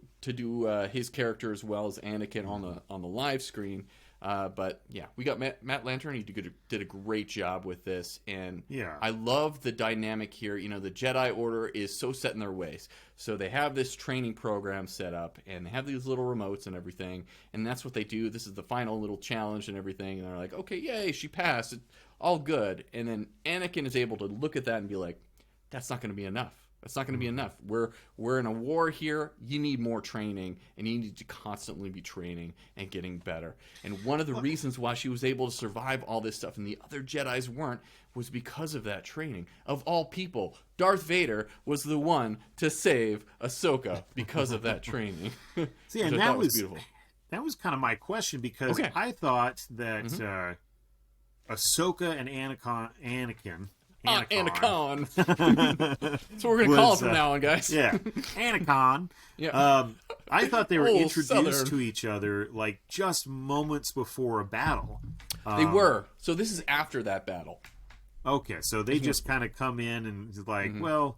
his character as well as Anakin on the live screen. But yeah, we got Matt Lanter, and he did a great job with this. And I love the dynamic here. You know, the Jedi Order is so set in their ways. So they have this training program set up, and they have these little remotes and everything. And that's what they do. This is the final little challenge and everything. And they're like, okay, yay, she passed. It's all good. And then Anakin is able to look at that and be like, that's not going to be enough. That's not going to be enough. We're in a war here. You need more training, and you need to constantly be training and getting better. And one of the reasons why she was able to survive all this stuff and the other Jedis weren't was because of that training. Of all people, Darth Vader was the one to save Ahsoka because of that training. See, and that was beautiful. That was kind of my question, because I thought that Ahsoka and Anakin. Anakin. That's what we're going to call it from now on, guys. Yeah. Anakin. I thought they were introduced to each other like just moments before a battle. They were. So this is after that battle. Okay, so they just kind of come in and it's like, well,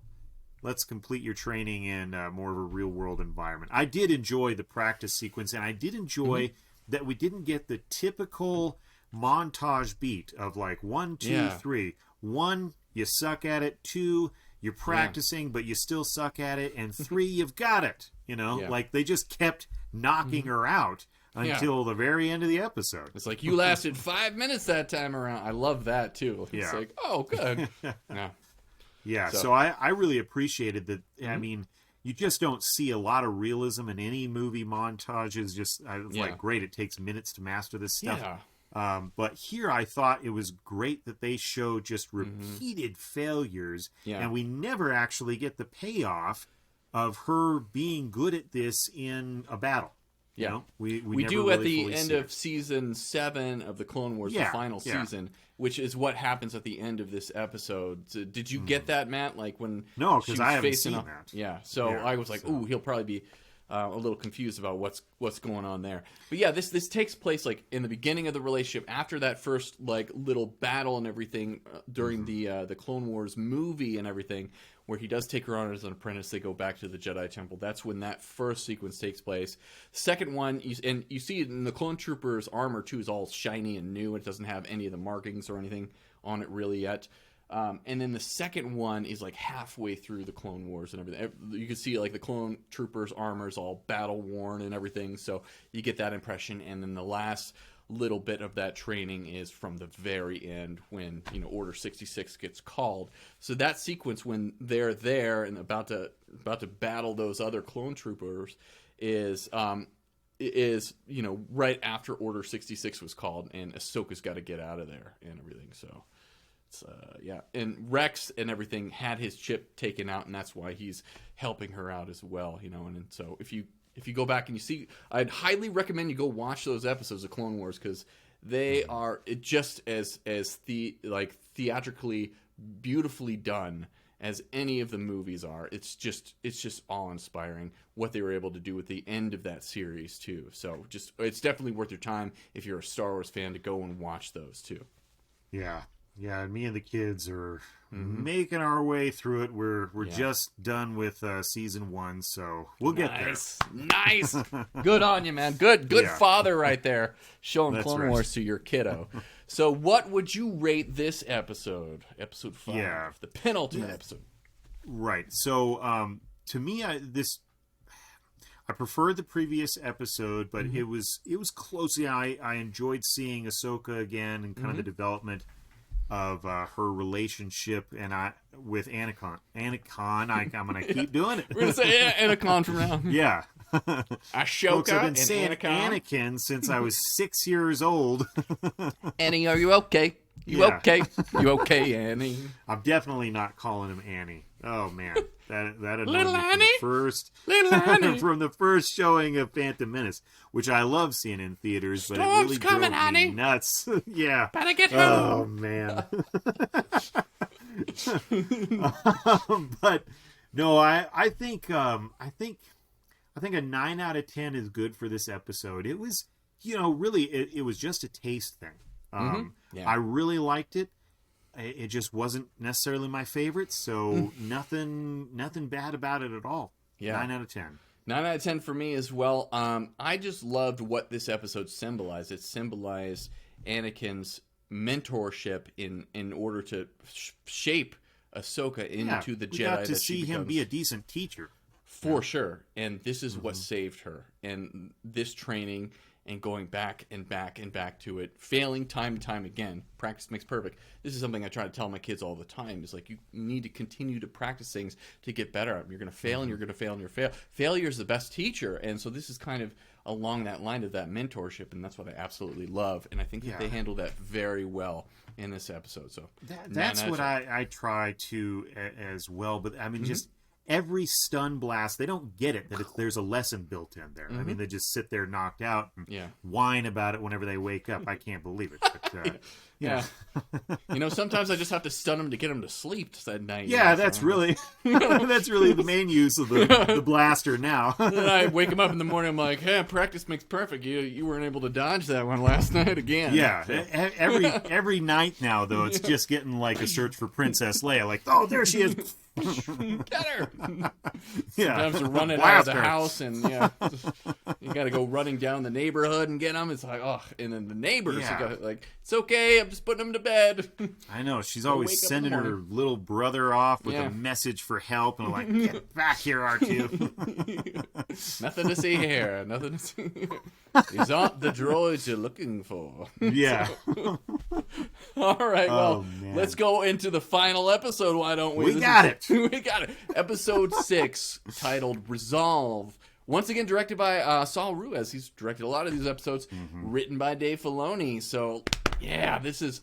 let's complete your training in more of a real-world environment. I did enjoy the practice sequence, and I did enjoy that we didn't get the typical montage beat of like 1, 2, 3. 1, you suck at it. 2, you're practicing, but you still suck at it. And 3, you've got it. You know, like they just kept knocking her out until the very end of the episode. It's like, you lasted 5 minutes that time around. I love that, too. It's like, oh, good. So I really appreciated that. I mean, you just don't see a lot of realism in any movie montages. Just like, great, it takes minutes to master this stuff. But here I thought it was great that they show just repeated failures, and we never actually get the payoff of her being good at this in a battle. You know? We do really at the end of season 7 of the Clone Wars, the final season, which is what happens at the end of this episode. So did you get that, Matt? Like when no, because I haven't seen that. Yeah, so I was like, ooh, he'll probably be a little confused about what's going on there. But yeah, this takes place like in the beginning of the relationship, after that first like little battle and everything during the Clone Wars movie and everything, where he does take her on as an apprentice. They go back to the Jedi Temple. That's when that first sequence takes place. Second one, you see it in the Clone Trooper's armor too, is all shiny and new. It doesn't have any of the markings or anything on it really yet. And then the second one is like halfway through the Clone Wars and everything. You can see like the clone troopers' armor's all battle worn and everything, so you get that impression. And then the last little bit of that training is from the very end when Order 66 gets called. So that sequence when they're there and about to battle those other clone troopers is right after Order 66 was called, and Ahsoka's got to get out of there and everything. So it's and Rex and everything had his chip taken out, and that's why he's helping her out as well. And so if you go back and you see, I'd highly recommend you go watch those episodes of Clone Wars, because they are just as theatrically beautifully done as any of the movies are. It's just awe-inspiring what they were able to do with the end of that series too. So it's definitely worth your time if you're a Star Wars fan to go and watch those too. Yeah. Yeah, me and the kids are making our way through it. We're just done with season 1, so we'll get there. Nice. Good on you, man. Good father right there, showing That's Clone Wars to your kiddo. So what would you rate this episode? Episode 5, the penultimate episode. Right. So to me, I preferred the previous episode, but it was close. Yeah, I enjoyed seeing Ahsoka again and kind of the development of her relationship with Anakin. I'm going to keep doing it. We're going to say Anakin from now. Yeah. Ashoka. Folks, I've been saying Anakin since I was 6 years old. Annie, are you okay? Okay? You okay, Annie? I'm definitely not calling him Annie. Oh man, that Little Annie? From the first showing of Phantom Menace, which I love seeing in theaters, but Storm's it really coming, drove Annie. me nuts. Yeah, better get home. Oh man. But no, I think a 9 out of 10 is good for this episode. It was, really it was just a taste thing. I really liked it. It just wasn't necessarily my favorite, so nothing bad about it at all. Yeah. 9 out of 10. 9 out of 10 for me as well. I just loved what this episode symbolized. It symbolized Anakin's mentorship in order to shape Ahsoka into the Jedi. We got to see him be a decent teacher. For sure. And this is what saved her. And this training and going back and back and back to it, failing time and time again. Practice makes perfect. This is something I try to tell my kids all the time. Is like, you need to continue to practice things to get better at them. You're going to fail and you're going to fail and you're fail. Failure is the best teacher. And so this is kind of along that line of that mentorship, and that's what I absolutely love. And I think that they handle that very well in this episode. So that's what I try to as well. But I mean, just every stun blast, they don't get it that there's a lesson built in there. I mean, they just sit there knocked out and whine about it whenever they wake up. I can't believe it. But, yeah. Sometimes I just have to stun them to get them to sleep that night. Yeah, that's really the main use of the blaster now. Then I wake them up in the morning. I'm like, hey, practice makes perfect. You weren't able to dodge that one last night again. Yeah, every night now, though, it's just getting like a search for Princess Leia. Like, oh, there she is. Get her. Sometimes they're running out of the house, and you got to go running down the neighborhood and get them. It's like, oh, and then the neighbors are like, it's okay, I'm just putting them to bed. I know, she's always sending her little brother off with a message for help, and I'm like, get back here, R2. Nothing to see here. Nothing to see here. These aren't the droids you're looking for. Yeah. All right, well, let's go into the final episode, why don't we? We got it. We got it. Episode 6, titled Resolve. Once again, directed by Saul Ruiz. He's directed a lot of these episodes. Written by Dave Filoni. So, yeah, this is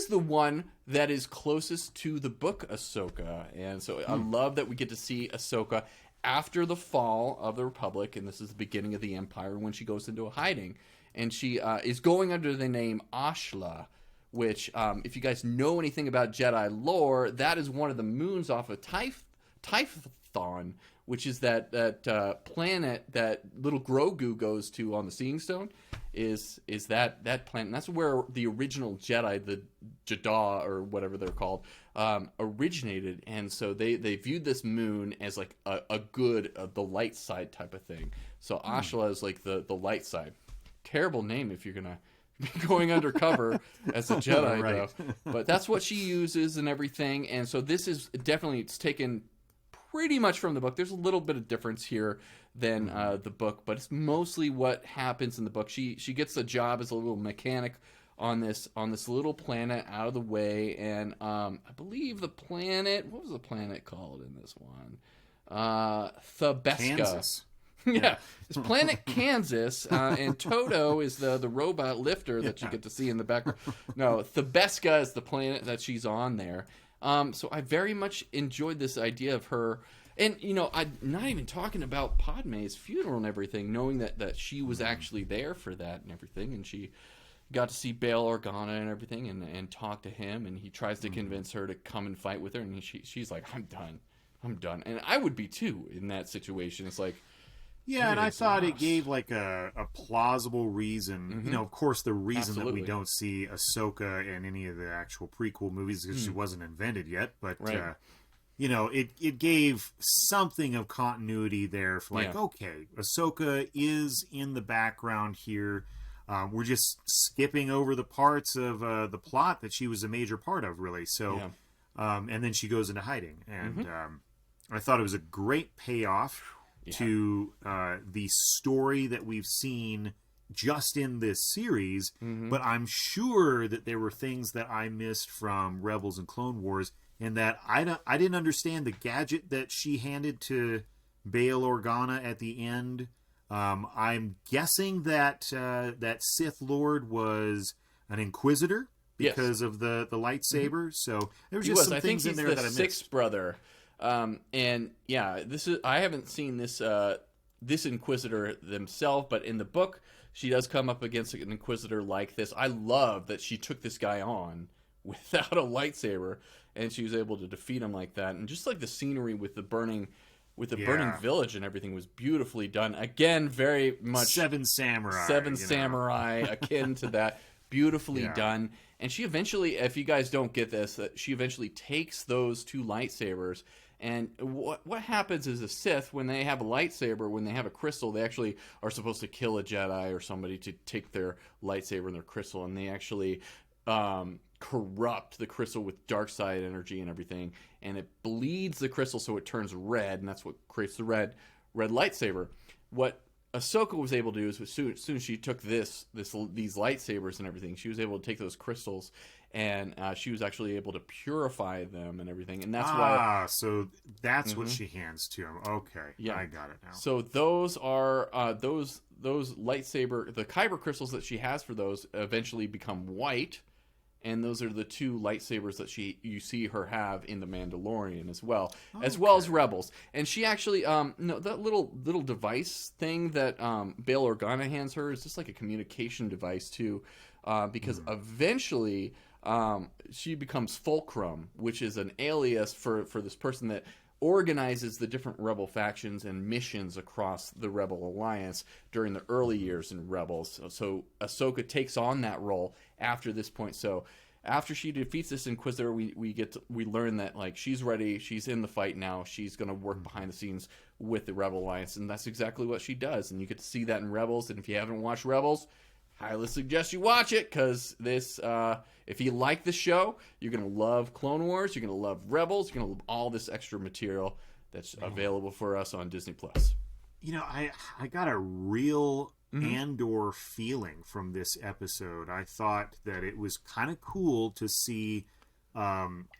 the one that is closest to the book Ahsoka. And so I love that we get to see Ahsoka after the fall of the Republic, and this is the beginning of the Empire, when she goes into a hiding. And she is going under the name Ashla, which, if you guys know anything about Jedi lore, that is one of the moons off of Typhon, which is that planet that little Grogu goes to on the Seeing Stone, is that planet. And that's where the original Jedi, the Jeddah or whatever they're called, originated. And so they viewed this moon as like a good, the light side type of thing. So Ashla is like the light side. Terrible name if you're gonna going undercover as a Jedi, Right. though. But that's what she uses and everything. And so this is definitely, it's taken pretty much from the book. There's a little bit of difference here than the book, but it's mostly what happens in the book. She gets a job as a little mechanic on this little planet out of the way, and I believe the planet, what was the planet called in this one? Thebeska. Kansas. Yeah, it's planet Kansas, and Toto is the robot lifter that you get to see in the background. No, Thebeska is the planet that she's on there. So I very much enjoyed this idea of her, and I'm not even talking about Padme's funeral and everything, knowing that she was actually there for that and everything, and she got to see Bail Organa and everything, and talk to him, and he tries to convince her to come and fight with her, and she's like, I'm done, and I would be too in that situation. It's like. Yeah, and I thought it gave like a plausible reason. Of course, the reason that we don't see Ahsoka in any of the actual prequel movies is because she wasn't invented yet. But it gave something of continuity there. For okay, Ahsoka is in the background here. We're just skipping over the parts of the plot that she was a major part of, really. So, and then she goes into hiding, and I thought it was a great payoff. To the story that we've seen just in this series, but I'm sure that there were things that I missed from Rebels and Clone Wars, and that I didn't understand the gadget that she handed to Bail Organa at the end. I'm guessing that that Sith Lord was an Inquisitor because of the lightsaber. So there was just some things in there that I missed. Sixth brother. And yeah, I haven't seen this Inquisitor themselves, but in the book, she does come up against an Inquisitor like this. I love that she took this guy on without a lightsaber, and she was able to defeat him like that. And just like the scenery with the burning village and everything was beautifully done. Again, very much Seven Samurai, akin to that. Beautifully done. And she eventually, if you guys don't get this, she eventually takes those two lightsabers. And what happens is a Sith, when they have a lightsaber, when they have a crystal, they actually are supposed to kill a Jedi or somebody to take their lightsaber and their crystal, and they actually corrupt the crystal with dark side energy and everything, and it bleeds the crystal so it turns red, and that's what creates the red lightsaber. What Ahsoka was able to do is as soon as she took these lightsabers and everything, she was able to take those crystals, and she was actually able to purify them and everything, and that's why. So that's what she hands to him. Okay, yeah, I got it now. So those are those lightsaber, the kyber crystals that she has for those eventually become white. And those are the two lightsabers that you see her have in The Mandalorian as well as Rebels. And she actually, that little device thing that Bail Organa hands her is just like a communication device too, because eventually she becomes Fulcrum, which is an alias for this person that organizes the different Rebel factions and missions across the Rebel Alliance during the early years in Rebels. So Ahsoka takes on that role after this point. So after she defeats this Inquisitor, we learn that like she's ready, she's in the fight now, she's going to work behind the scenes with the Rebel Alliance, and that's exactly what she does. And you get to see that in Rebels. And if you haven't watched Rebels, highly suggest you watch it, because this, if you like the show, you're going to love Clone Wars, you're going to love Rebels, you're going to love all this extra material that's available for us on Disney+. I got a real Andor feeling from this episode. I thought that it was kind of cool to see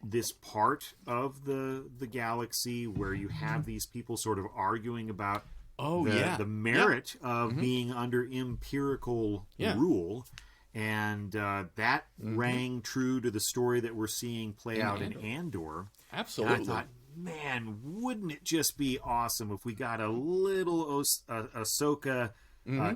this part of the galaxy where you have these people sort of arguing about the merit of being under empirical rule, and that rang true to the story that we're seeing play out in Andor. Absolutely. And I thought, man, wouldn't it just be awesome if we got a little Ahsoka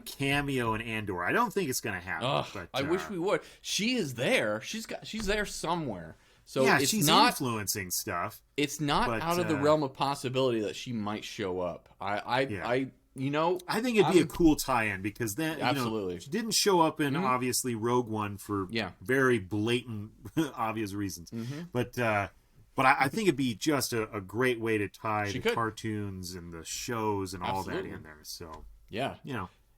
cameo in Andor? I don't think it's going to happen. But I wish we would. She is there. She's there somewhere. So yeah, it's she's not influencing stuff. It's not out of the realm of possibility that she might show up. I think it'd be a cool tie-in, because then absolutely she didn't show up in obviously Rogue One for very blatant obvious reasons. But I think it'd be just a great way to tie the cartoons and the shows and all that in there. So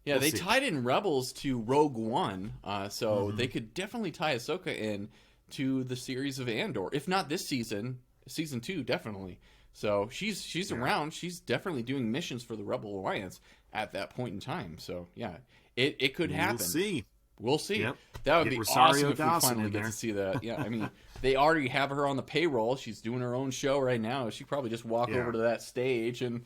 Yeah, We'll they see. tied in Rebels to Rogue One, so they could definitely tie Ahsoka in to the series of Andor. If not this season, season 2 definitely. So she's around. She's definitely doing missions for the Rebel Alliance at that point in time. So yeah, it could happen. We'll see. We'll see. Yep. That would Get be Rosario awesome if Dawson we finally in get there. to see that. Yeah, I mean, they already have her on the payroll. She's doing her own show right now. She probably just walk over to that stage and,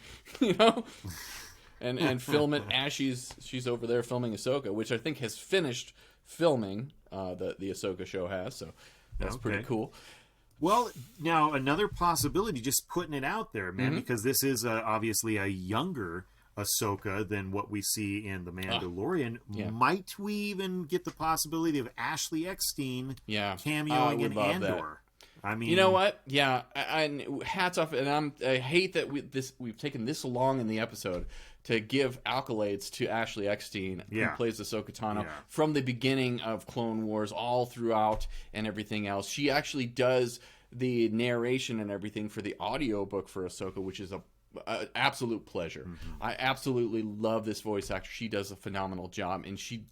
and film it as she's over there filming Ahsoka, which I think has finished filming. The Ahsoka show has, so that's pretty cool. Well, now another possibility, just putting it out there, man, Mm-hmm. because this is obviously a younger Ahsoka than what we see in The Mandalorian. Might we even get the possibility of Ashley Eckstein cameoing in Andor? I mean, you know what? Yeah, I hats off, and I hate that we've taken this long in the episode to give accolades to Ashley Eckstein, who plays Ahsoka Tano, from the beginning of Clone Wars all throughout and everything else. She actually does the narration and everything for the audiobook for Ahsoka, which is a absolute pleasure. Mm-hmm. I absolutely love this voice actor. She does a phenomenal job, and she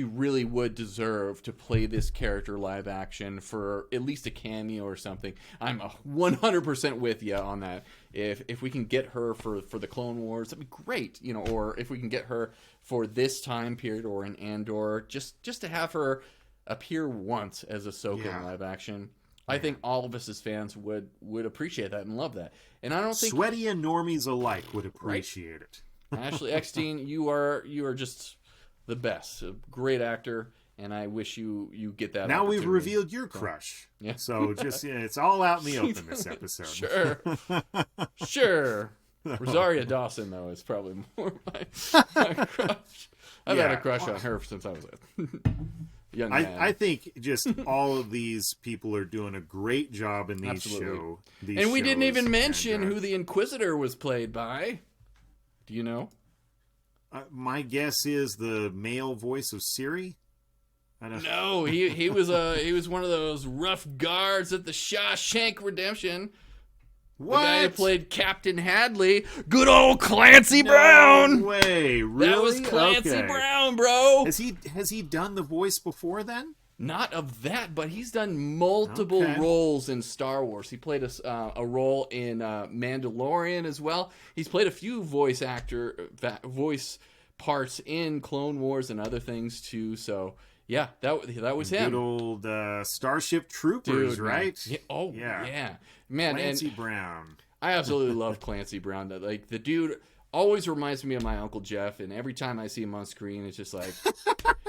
really would deserve to play this character live action for at least a cameo or something. I'm 100% with you on that. If we can get her for the Clone Wars, that'd be great. Or if we can get her for this time period or in Andor, just to have her appear once as Ahsoka in live action. I think all of us as fans would appreciate that and love that. And I don't think sweaty and normies alike would appreciate it. Ashley Eckstein, you are just the best. A great actor, and I wish you get that. Now we've revealed your crush. Yeah. So just it's all out in the open this episode. Sure. Rosario Dawson though is probably more my crush. I've had a crush on her since I was a young man. I think just all of these people are doing a great job in these shows. And we didn't even mention who the Inquisitor was played by. Do you know? My guess is the male voice of Siri. I don't know. He was one of those rough guards at the Shawshank Redemption. What? The guy who played Captain Hadley. Good old Clancy Brown. No way, really? That was Clancy Brown, bro. Has he done the voice before then? Not of that, but he's done multiple roles in Star Wars. He played a role in Mandalorian as well. He's played a few voice parts in Clone Wars and other things too. So yeah, that was him. Good old Starship Troopers, right? Yeah. Man, Clancy Brown. I absolutely love Clancy Brown. Like, the dude always reminds me of my Uncle Jeff, and every time I see him on screen, it's just like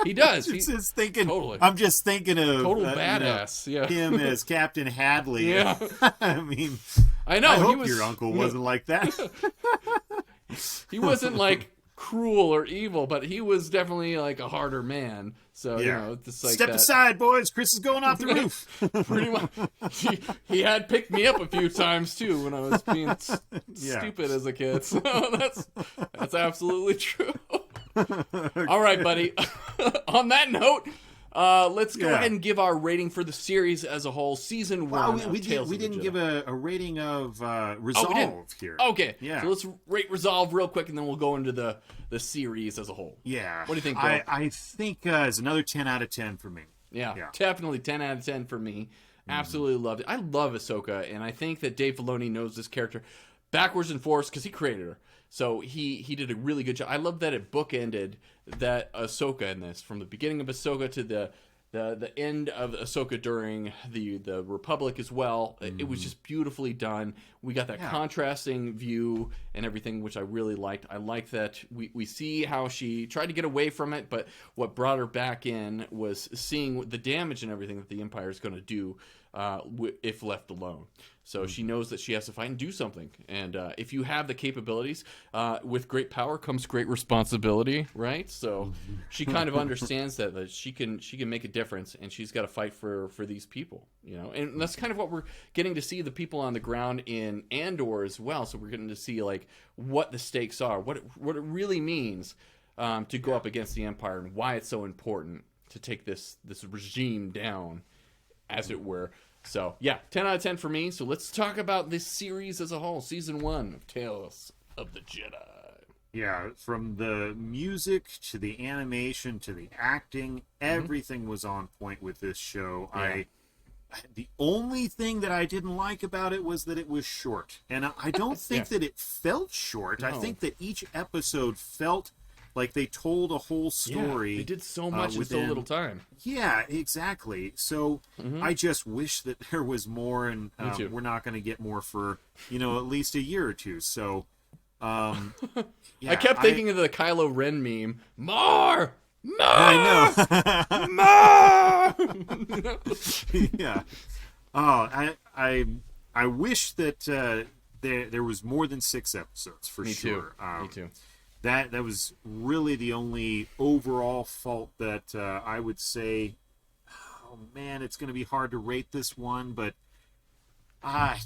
he does. Totally. I'm just thinking of total badass. Him as Captain Hadley. Yeah. I mean, I know. I hope your uncle wasn't like that. He wasn't like cruel or evil, but he was definitely like a harder man. So just like step aside, boys. Chris is going off the roof. Pretty much. He had picked me up a few times too when I was being stupid as a kid. So that's absolutely true. All right, buddy. On that note, let's go ahead and give our rating for the series as a whole, season 1. We didn't give a rating of Resolve here. Okay, so let's rate Resolve real quick, and then we'll go into the series as a whole. Yeah. What do you think, Bill? I think it's another 10 out of 10 for me. Yeah, definitely 10 out of 10 for me. Absolutely loved it. I love Ahsoka, and I think that Dave Filoni knows this character backwards and forwards because he created her. So he did a really good job. I love that it bookended that Ahsoka in this, from the beginning of Ahsoka to the end of Ahsoka during the Republic as well. It was just beautifully done. We got that contrasting view and everything, which I really liked. I like that we see how she tried to get away from it, but what brought her back in was seeing the damage and everything that the Empire is going to do if left alone. So she knows that she has to fight and do something. And if you have the capabilities, with great power comes great responsibility, right? So she kind of understands that she can make a difference, and she's got to fight for these people, And that's kind of what we're getting to see, the people on the ground in Andor as well. So we're getting to see like what the stakes are, what it really means to go up against the Empire, and why it's so important to take this regime down, as it were. So, 10 out of 10 for me. So let's talk about this series as a whole. Season 1 of Tales of the Jedi. Yeah, from the music to the animation to the acting, everything was on point with this show. Yeah. The only thing that I didn't like about it was that it was short. And I don't think that it felt short. No. I think that each episode felt like they told a whole story. Yeah, they did so much in so little time. Yeah, exactly. So I just wish that there was more, and we're not going to get more for, at least a year or two. So, yeah, I kept thinking of the Kylo Ren meme. More! More! I know. More! Yeah. Oh, I wish that there was more than 6 episodes for sure. Me too. That was really the only overall fault that I would say. Oh man, it's going to be hard to rate this one, but I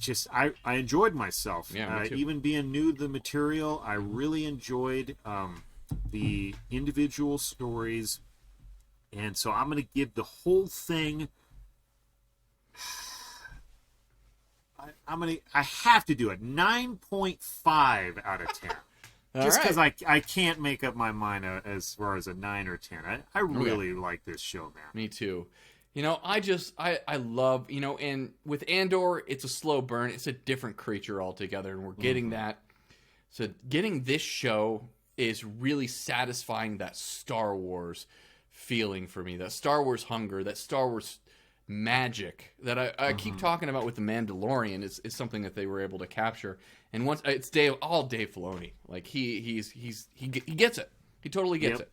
enjoyed myself. Yeah, me too. Even being new to the material, I really enjoyed the individual stories, and so I'm going to give the whole thing. I have to do it 9.5 out of 10. Just because I can't make up my mind as far as a 9 or 10. I really like this show, man. Me too. I love, and with Andor, it's a slow burn. It's a different creature altogether, and we're getting that. So getting this show is really satisfying that Star Wars feeling for me, that Star Wars hunger, that Star Wars magic that I keep talking about with The Mandalorian is something that they were able to capture. And once it's Dave Filoni, like he gets it. He totally gets it.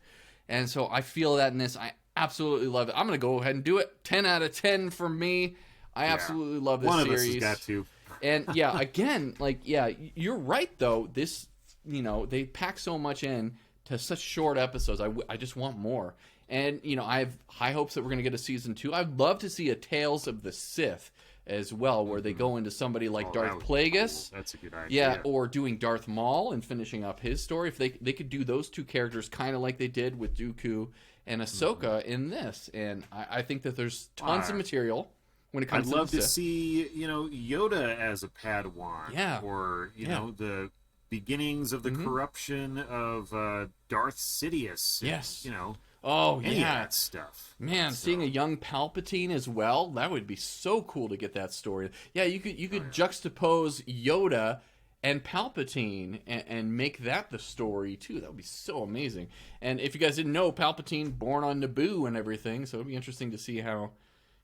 And so I feel that in this. I absolutely love it. I'm going to go ahead and do it. 10 out of 10 for me. I absolutely love this series. One of us has got to. And yeah, again, you're right though. This, they pack so much in to such short episodes. I just want more. And, I have high hopes that we're going to get a season 2. I'd love to see a Tales of the Sith as well, where they go into somebody like Darth Plagueis. Cool. That's a good idea. Yeah, or doing Darth Maul and finishing up his story. If they could do those two characters kind of like they did with Dooku and Ahsoka in this. And I think that there's tons of material when it comes to the Sith. I'd love to see, Yoda as a Padawan. Yeah. Or, the beginnings of the corruption of Darth Sidious. Yes. Any of that stuff. Man, seeing a young Palpatine as well, that would be so cool to get that story. Yeah, you could juxtapose Yoda and Palpatine and make that the story too. That would be so amazing. And if you guys didn't know, Palpatine born on Naboo and everything, so it'd be interesting to see how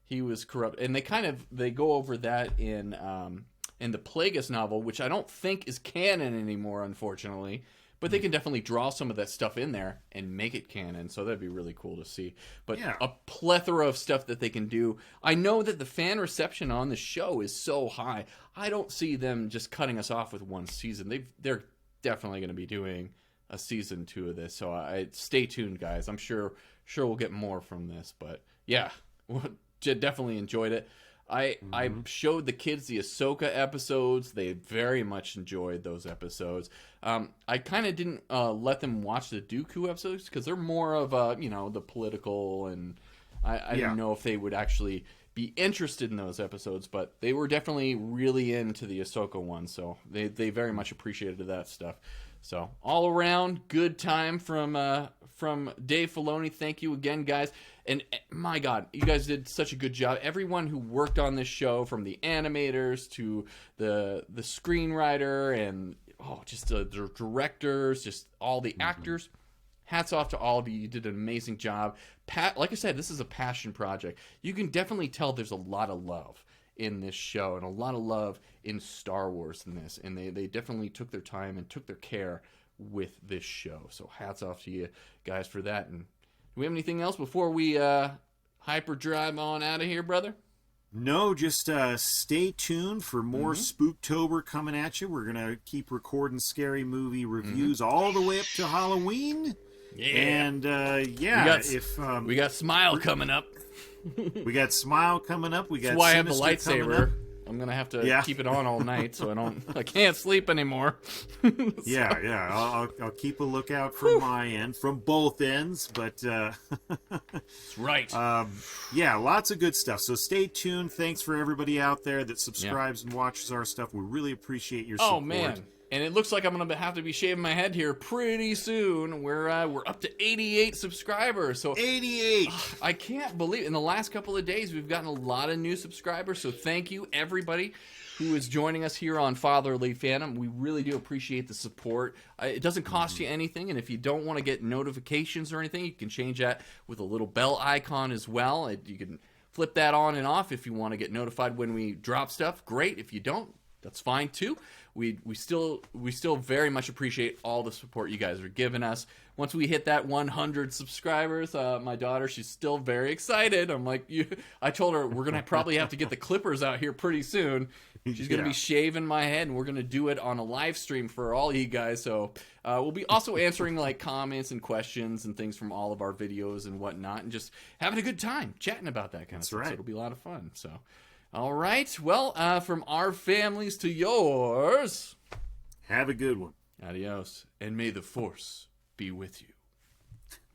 he was corrupt. And they go over that in the Plagueis novel, which I don't think is canon anymore, unfortunately. But they can definitely draw some of that stuff in there and make it canon, so that'd be really cool to see. But a plethora of stuff that they can do. I know that the fan reception on the show is so high. I don't see them just cutting us off with one season. They're definitely going to be doing a season 2 of this, so stay tuned, guys. I'm sure we'll get more from this. But yeah, definitely enjoyed it. I showed the kids the Ahsoka episodes. They very much enjoyed those episodes. I kind of didn't let them watch the Dooku episodes because they're more of the political, and I didn't know if they would actually be interested in those episodes. But they were definitely really into the Ahsoka one, so they very much appreciated that stuff. So all around, good time from Dave Filoni. Thank you again, guys. And my God, you guys did such a good job. Everyone who worked on this show, from the animators to the screenwriter and just the directors, just all the actors. Hats off to all of you. You did an amazing job. Like I said, this is a passion project. You can definitely tell there's a lot of love in this show and a lot of love in Star Wars in this. And they definitely took their time and took their care with this show. So hats off to you guys for that. And do we have anything else before we hyperdrive on out of here, brother? No, just stay tuned for more Spooktober coming at you. We're going to keep recording scary movie reviews all the way up to Halloween. Yeah. And, we got Smile coming up. We got Smile coming up. We got That's why I have the Sinister coming lightsaber. up. I'm going to have to keep it on all night so I can't sleep anymore. Yeah. I'll keep a lookout from my end, from both ends, but That's right. yeah, lots of good stuff. So stay tuned. Thanks for everybody out there that subscribes and watches our stuff. We really appreciate your support. Oh, man. And it looks like I'm going to have to be shaving my head here pretty soon. We're up to 88 subscribers. So 88. I can't believe in the last couple of days we've gotten a lot of new subscribers. So thank you everybody who is joining us here on Fatherly Fandom. We really do appreciate the support. It doesn't cost you anything, and if you don't want to get notifications or anything, you can change that with a little bell icon as well. You can flip that on and off if you want to get notified when we drop stuff. Great. If you don't, that's fine too. We still very much appreciate all the support you guys are giving us. Once we hit that 100 subscribers, my daughter, she's still very excited. I'm like, I told her we're gonna probably have to get the clippers out here pretty soon. She's gonna be shaving my head, and we're gonna do it on a live stream for all you guys. So we'll be also answering like comments and questions and things from all of our videos and whatnot, and just having a good time chatting about that kind of stuff. Right. So it'll be a lot of fun. So. All right. Well, from our families to yours. Have a good one. Adios. And may the Force be with you.